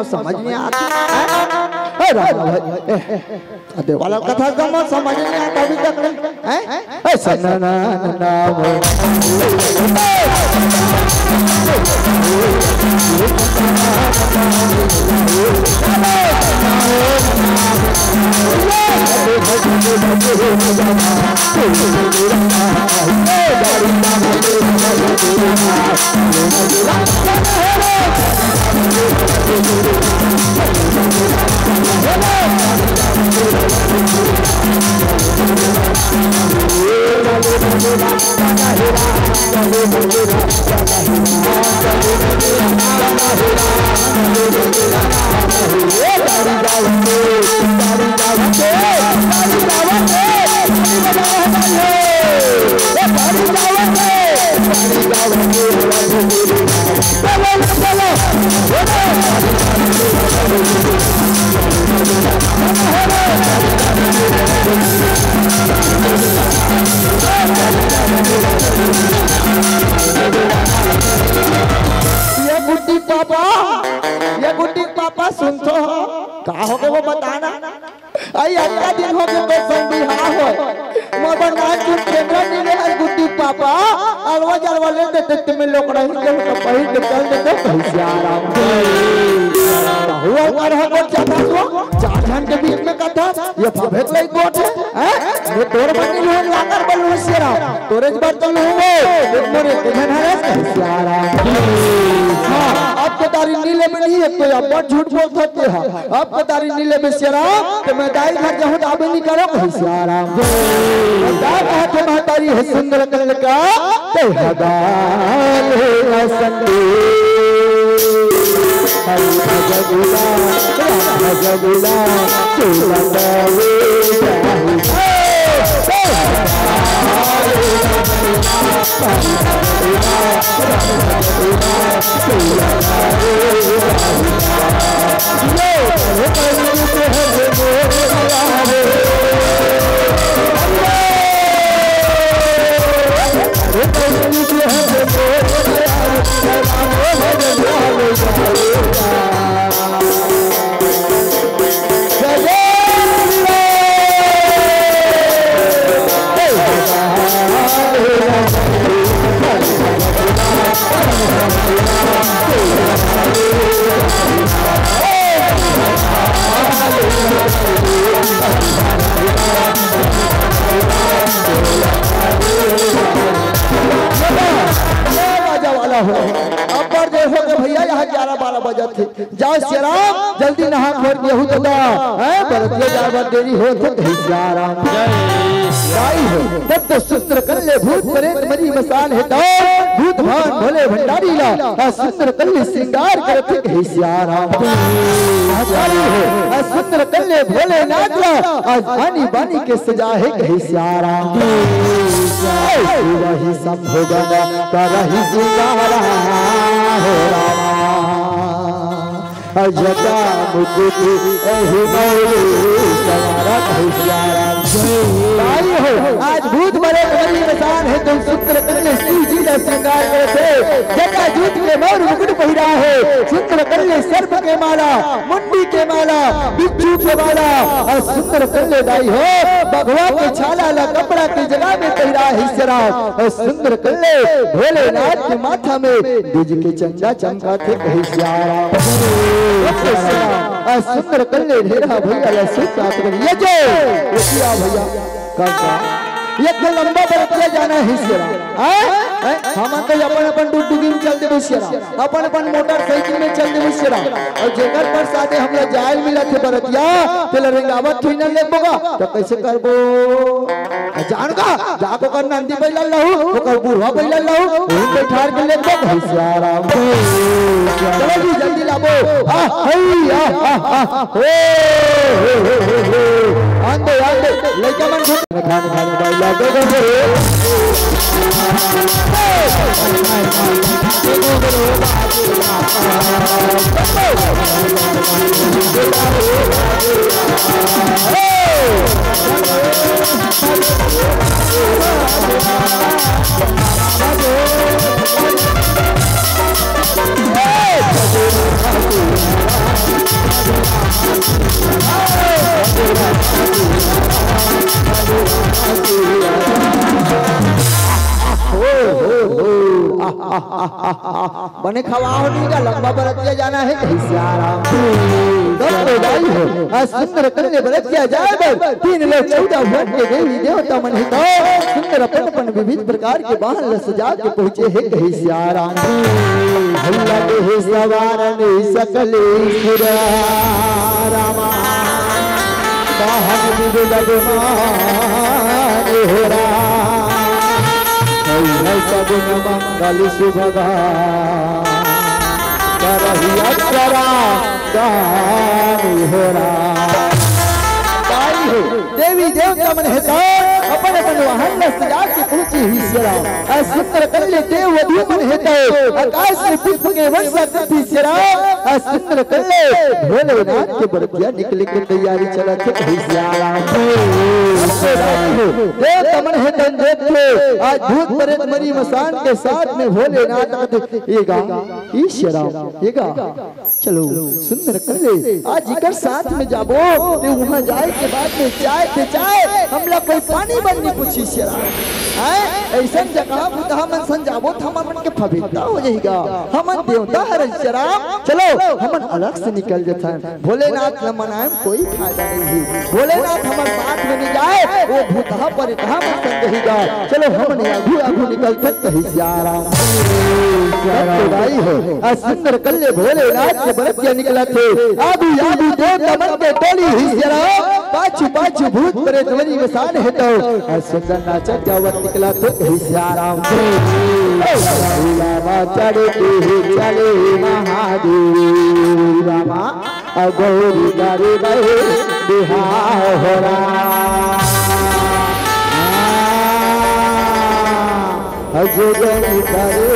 A: समझ में आता देवाला कथा का समझ नहीं आता अभी तक है सन्ना नाम ये गुड्डी पापा सुन तो का हो गए वो बताना आई अगला दिन हो गए तो संबिहा हो मोर नाच चुन केंद्र ने आई गुड्डी पापा अलवा जलवा ले देते तुम्हें लोग रही जब तो पही निकल देते सियाराम हुआ कर हो जाता तो चार जन के बीच में कथा ये भवेत लई कोट है ये तोर बनी लोग लाकर बलू सियाराम तोरे बात तो नहीं हो मोरे केहन है सियाराम अब तो तारी नीले में नहीं है तो अब झूठ बोल सकते हैं अब तो तारी नीले में सियाराम तो मैं दाई घर जाऊं तो अब नहीं करो सियाराम दाई कहते महतारी है सुंदर कल का तो हदाल है संगे भजगुला भजगुला चूला दावे जाहि अब पर देखो कि भैया यहाँ 11-12 बजे थे। जाओ सियाराम जल्दी नहा खोर गेहूं तो दा है बरतिया जाए देरी हो तो सियाराम गाई हो तब तो सुंदर कल्ले भूत प्रेत मरी मसान है तो भूत भान भोले भंडारी ला सुंदर कल्ले श्रृंगार करते कहीं सियाराम गाई हो सुंदर कल्ले भोले नाथ ला आज आनी बानी के सजा है कहीं सियाराम रही संभोगन करही सिंगारा हो रामा जटा मुकुट एहि मौली सवारा कहीं सियाराम भाई हो आज भूत मरे मरी मसान है तुम सुंदर कल्ले श्री जी का श्रृंगार करते जटा जूत के मोर मुकुट पहिरा है सुंदर कल्ले सर्प के माला मुंडी के माला बिच्छू के माला और सुंदर कल्ले दाई हो भगवा के छाला ला कपड़ा की जगह में पहिरा है शराब और सुंदर कल्ले भोलेनाथ के माथा में दूज के चंदा चमकाते कहीं सियाराम सुंदर कल्ले ढेरा भैया ये जो भैया एक लंबा बरतिया जाना है हम तो अपन डुगडुगी में चल देबो शेरा अपन मोटरसाइकिल में चल देबो शेरा और जेकर पर साथे हम लोग जायल मिला थे बरतिया तेल रंगावत थोड़ी न लेबोगा तो कैसे करबो जान का जाको कर नंदी बैला लहू ओकर बुढ़वा बैला लहू उन बैठार के लेबो सियाराम चलो जी जल्दी लाबो आंदे लइका मन खाने बैला दे बने खवाओ नहीं का लंबा बरतिया जाना है सियाराम सुंदर कन्या बरतिया जाए 3 लोग 14 भोग के देवी देवता मन ही तो सुंदर अपन विविध प्रकार के वाहन सजा के पहुंचे है कहीं सियाराम हल्ला के सवार ने सकले रामा वाहन विलगमान हो सगुन मंगल शुभगा करही अक्षरा गानी होरा देवी देवता मन हेता अपन वाहन सजा के पहुंची ही सेरा सुंदर कल्ले देव वधु मन हेता आकाश से पुष्प के वर्षा करती सेरा सुंदर कल्ले भोलेनाथ के बरतिया निकले के तैयारी चला थे कहीं सियाराम देवता मन हेता देखते आज भूत प्रेत मरी मसान के साथ में भोलेनाथ येगा ईश्वराम येगा चलो सुंदर कल्ले आज इकर साथ में जाबो ते वहां जाए के बाद में चाय हम लोग कोई पानी बननी पूछी शेरा ऐसा जगह बुधा मन संजाबो था मन के पवित्रता हो जाएगा हमन देवता हर शेरा चलो हमन अलग से निकल जाता भोलेनाथ न मनाए कोई फायदा नहीं है भोलेनाथ हमन साथ में नहीं जाए वो भूतहा पर कहां मन संग रहेगा चलो हमन आगू आगू निकल तक कहीं सियाराम भाई हो सुंदर कल्ले भोलेनाथ के बरतिया निकला थे आबू आबू देवता मन के टोली ही शेरा पाछू पाछू भूत प्रेत मरी मसान है तो सुंदर नाचा जावत निकला तो कहीं सियाराम रामा चढ़े चले महादेव रामा अगौरी करे गए बिहार हो जोगनी करे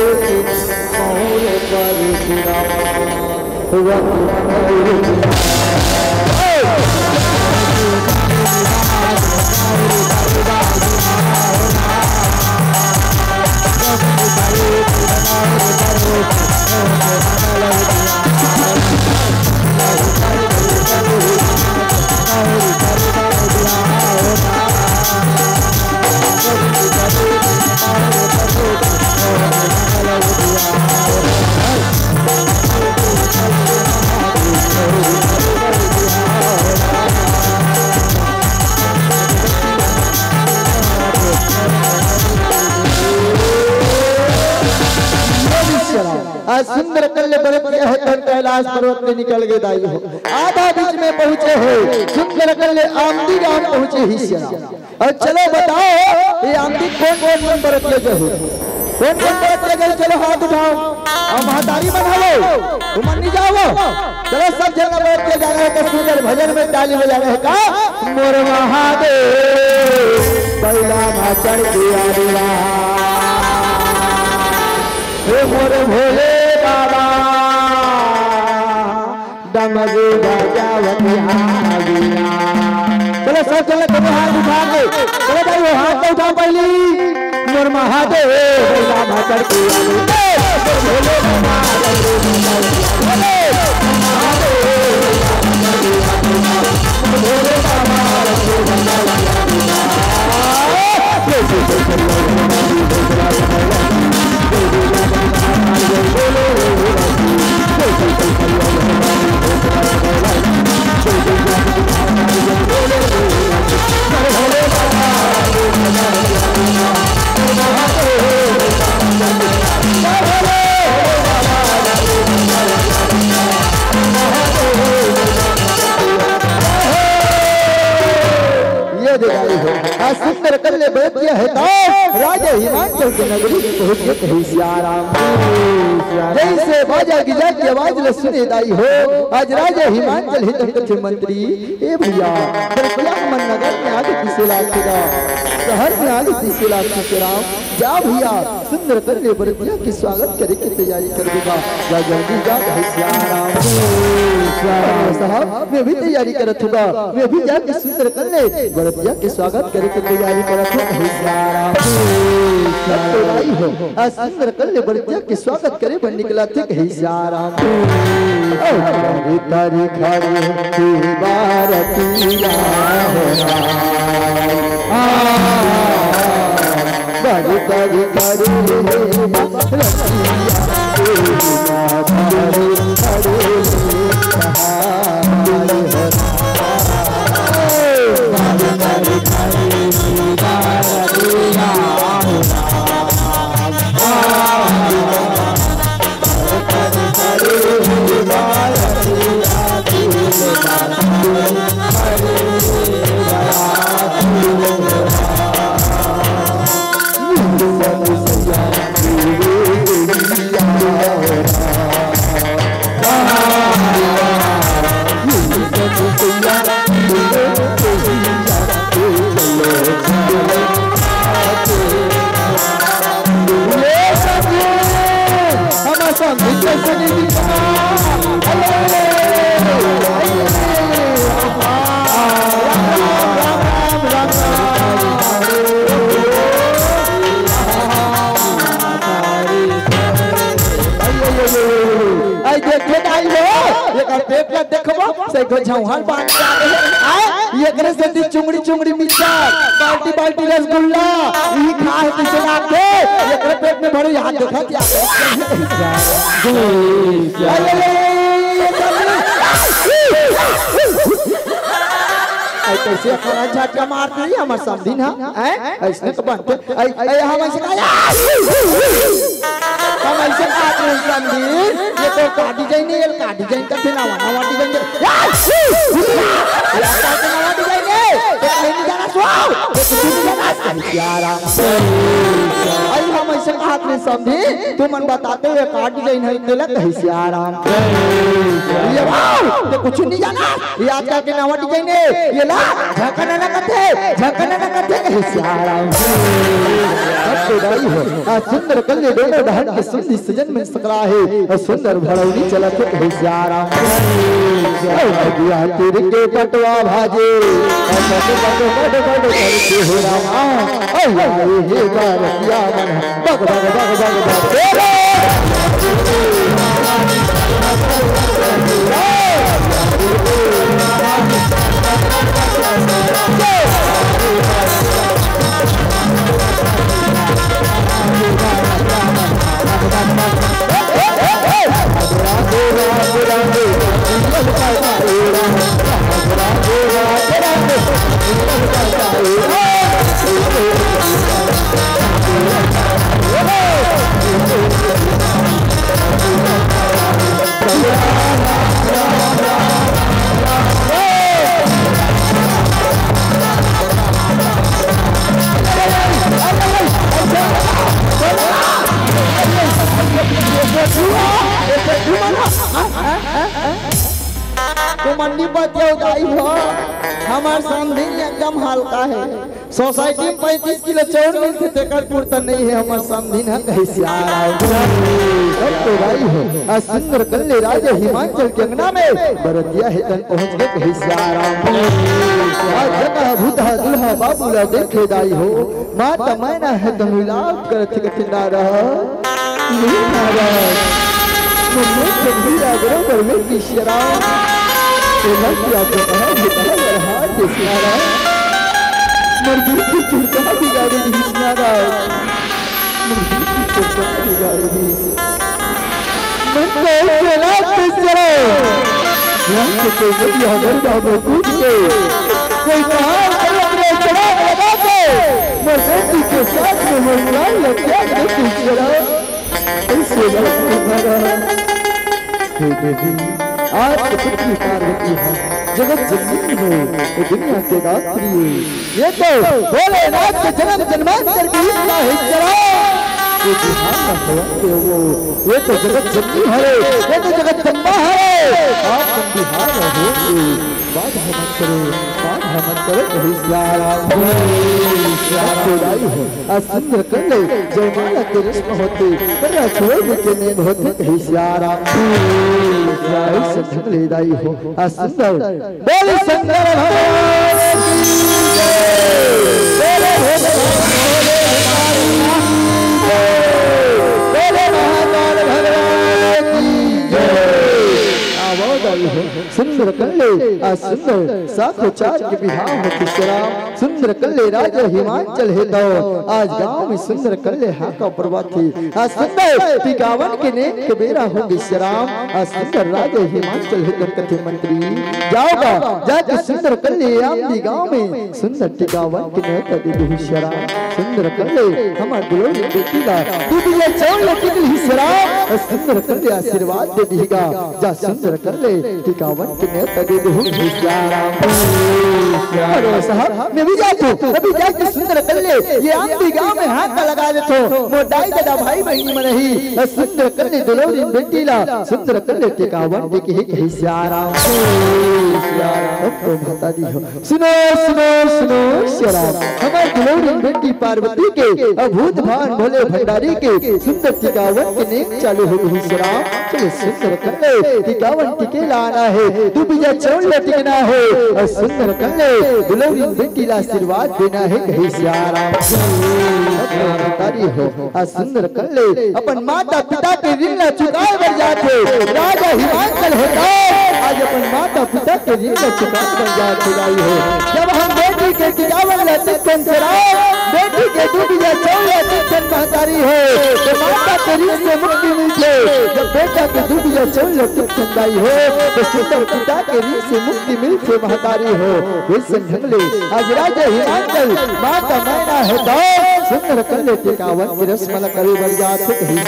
A: मोर पर आज सुंदर कल्ले बरत है तन कैलाश पर्वत में निकल गए दाई हो आधा बीच में पहुंचे हो सुंदर कल्ले आमदी गांव पहुंचे हिस्सा और चलो बताओ ये आमदी कौन बरत ले गए कौन बरत ले गए चलो हाथ उठाओ और महतारी बनाओ घुमन नहीं जाओ चलो सब जगह बरत ले जा रहे हैं सुंदर भजन में ताली बजा रहे हैं का मोर महादेव बैला मा चढ़ के आवेला हे मोर भोले बाबा डमरू बजावत आवेला चलो सब चलो दोनों हाथ उठा के चलो भाई वो हाथ उठा पहली मोर महादेव बैला मा चढ़ के आवेला भोले बाबा भोले बाबा सुंदर कल्ले बैठिया है तो राजा हिमांचल की नगरी पहुंच गए कहीं सियाराम जैसे बाजा गिजा की आवाज ल सुने दाई हो आज राजा हिमांचल हित कथे मंत्री ए भैया क्या मन नगर में आगे किसे लागेगा शहर में आगे किसे लागेगा राम जा भैया सुंदर कल्ले बैठिया की स्वागत करे की तैयारी कर देगा राजा जी जा सियाराम साहब मैं भी तैयारी करत होगा मैं भी जाके सुंदर कल्ले बैठिया के स्वागत करे की तैयारी करत हो आज सुंदर कल्ले बैठिया के स्वागत करे बन निकला थे कहीं सियाराम तारी खड़ी बारतिया बड़ी बड़ी करी चुंगड़ी चुंगड़ी मिर्चार बाल्टी बाल्टी रसगुल्ला यही खाए किसे ना के ये पेट में भरे हाथ देखा क्या कैसे अपना झटका मारते हैं हमारे समझी ना ऐसे तो बनते हम ऐसे हम ऐसे बात नहीं समझी ये तो काटी जाए नहीं ये काटी जाए करते ना नवा डिजाइन नवा डिजाइन नहीं जाना सुहाव अरे हम ऐसे बात नहीं समझी तुम मन बताते हुए काट डिजाइन है इतने लग कहीं से आराम ये वाव कुछ नहीं जाना ये आज का के नवा डिजाइन है ये ला झकना ना करते कहीं से आराम आज सुंदर कल्ले दोनों ढंग के सुंदर सजन में सकरा है और सुंदर भड़ौनी चला के कहीं से आराम दिया तेरे के पटवा भाजे बड़ करके हो रामा हे बारतिया मन बग बग बग बग मंडी पर उदाई हो हमार सामने एकदम हल्का है सोसाइटी में 35 किलो चावल मिलते तेकर पूर्ता नहीं है हमार सामने ना कैसे आ रहा है तो भाई हो सुंदर कल्ले राजा हिमाचल के अंगना में बरतिया है तन पहुंच के कैसे आ रहा हूं जगह भूता दुल्हा बाबूला देखे दाई हो माता मैना है तो मिलाप करत कठिना रहा मुझे कबीरा बरोबर में किशरा तो लड़कियां को कहा ये हाथ दिखारा मर्दी की चुड़का बिगाड़ी दिखारा मर्दी की चुड़का बिगाड़ी दी मन को चला चलो यहाँ से बढ़िया मर्दा में कूद के कोई कहाँ अपने चढ़ा लगा के मर्दी के साथ में मुर्गा लगा के किशरा ऐसे लड़का हे देवी आज पृथ्वी पार्वती है जगत जननी हो वो दुनिया के दात्री ये तो भोलेनाथ के जन्म जन्मांतर की इच्छा है जरा ये बिहार में होते हो ये तो जगत जननी है ये तो जगत जन्मा है आप तुम बिहार में होगे बाधा मत करो कहीं सारा खुदाई हो सुंदर कंडे जयमाला के रस्म होते पर छोड़ के नेम होते कहीं सारा संगले दाई हो सुंदर बोल सुंदर भगवान सुंदर कल्ले सुंदर साखो चार के बिहार में किशरा सुंदर कल्ले राजा हिमाचल है तो आज गांव में सुंदर कल्ले हाका प्रवाथी सुंदर टिकावन के ने के बेरा हो किशराम सुंदर राजा हिमाचल है तो कथे मंत्री जाओगा जाके सुंदर कल्ले आमदी गांव में सुंदर टिकावन के ने कदे किशरा सुंदर कल्ले हमार दिलों में बेटीगा दूधिया चौल टिकल हिशरा सुंदर कल्ले आशीर्वाद दे दीगा जा सुंदर कल्ले टिकावन के ने तदे दे अरे साहब मैं भी जाता हूं अभी जाके सुंदर कल्ले ये आमदी गांव में हाथ का लगा दे तो मोटाई दादा भाई बहनी में नहीं सुंदर कल्ले दुलोरी बेटीला सुंदर कल्ले टिकावन के कहीं सारा तो बता दी हो सुनो सुनो सुनो शरा हमारी दुलोरी बेटी पार्वती के अभूत भान भोले भंडारी के सुंदर टिकावन के ने चालू हो गई शरा चलो सुंदर कल्ले टिकावन टिके लाना है तू भी चौल टिकना है और सुंदर कल्ले दुलोरी बेटी का आशीर्वाद देना है कहीं सारा तारी हो सुंदर कल्ले अपन माता पिता के ऋण चुकाए बढ़ जाते राजा हिमाचल होता आज अपन माता पिता के ऋण चुकाए बढ़ जाते हो जब हम बेटी के टिकावन लेते बेटी के दूधिया चौल टिकन महतारी हो तो माता के ऋण से मुक्ति मिलते जब बेटा के दूधिया चौल टिकन दाई हो तो सुंदर पिता के ऋण से मुक्ति मिलते महतारी हो ढंगले आज राजा हिमाचल माता मैना है तो सुंदर कल्ले टिकावन की रस्म करे बढ़ जाते कहीं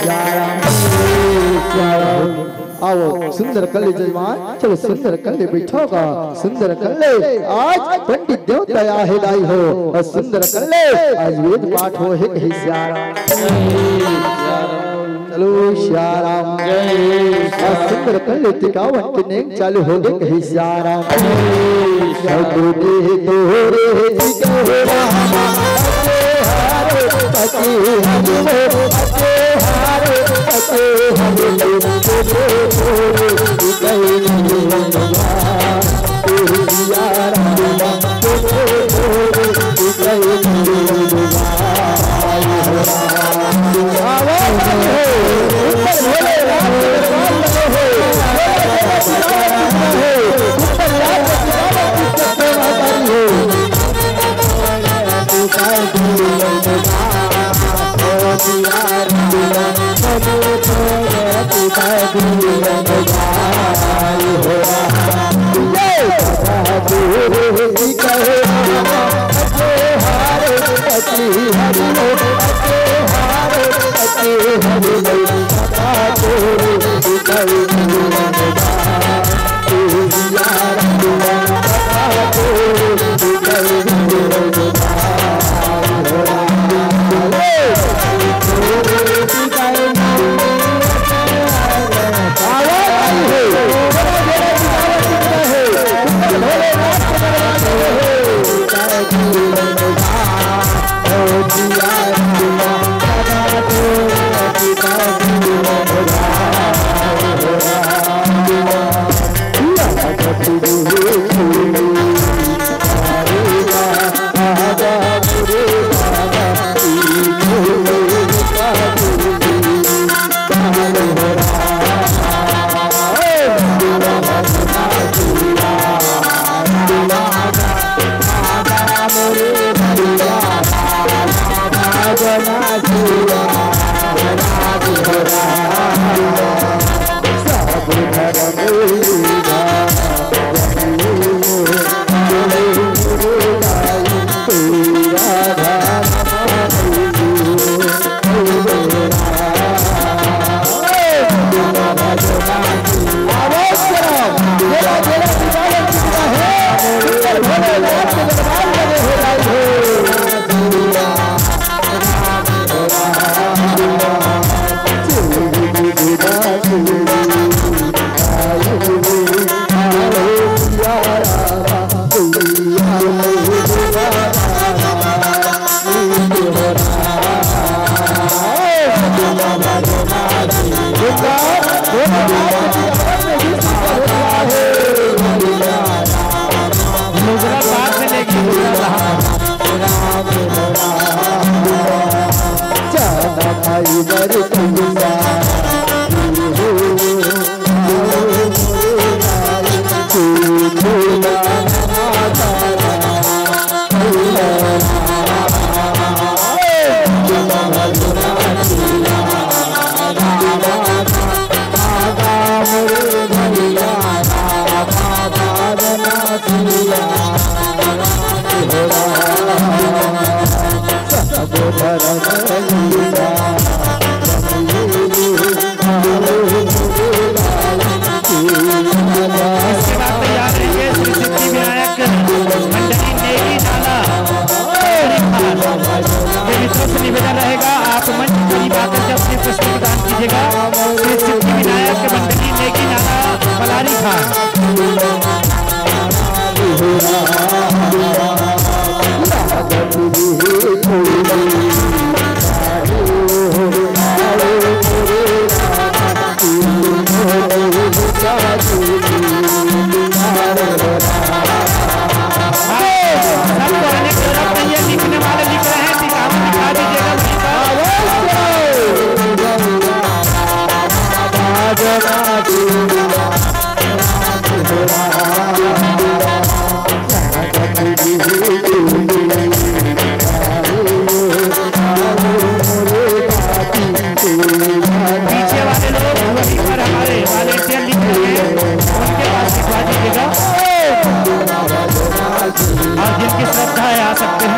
A: आओ सुंदर कल्ले जजमान चलो सुंदर कल्ले बैठोगा सुंदर कल्ले आज पंडित देवता आहे लाई हो और सुंदर कल्ले आज वेद पाठ हो है कहीं चलो श्याराम सुंदर कल्ले टिकावन के नेक चालू हो गए कहीं श्याराम
B: मुगरा बाद में लेगी मुगरा
A: जाना भाई दर तुमसा निवेदन रहेगा आप मंच करीब आकर के अपने प्रश्न प्रदान कीजिएगा। श्री सिद्धि विनायक मंडली नेकी नाला मलारी खान। लिखने वाले लिख रहे हैं, दिखा दीजिएगा। पीछे वाले लोग वहीं पर हमारे वॉलेंटियर लिख रहे हैं, उनके पास लिखवा दीजिएगा। और जिनकी श्रद्धा है आ सकते हैं।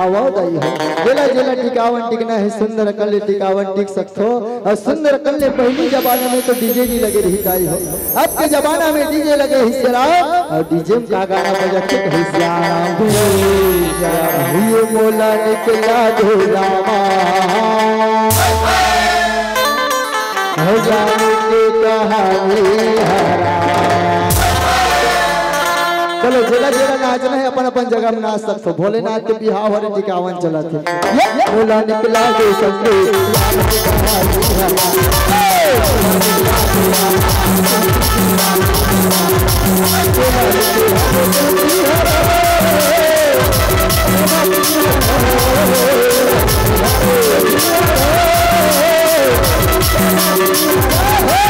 A: आवाज आई है जेला जेला टिकावन टिकना है सुंदर कल्ले टिकावन टिक सकते हो। और सुंदर कल्ले पहली जमाने में तो डीजे नहीं लगे रही ताई हो, अब के जमाना में डीजे लगे हिस्सेराम। और डीजे में का गाना बजाते हिस्सेराम ये मोला निकला धोलामा हो जाने के कहानी हरा। चलो जेला जेला नाचना है अपन अपन जगह में नाच सकते। भोलेनाथ के बिहाव हरे टिकावन चला थे बोला निकला दे सकते।
C: Hey!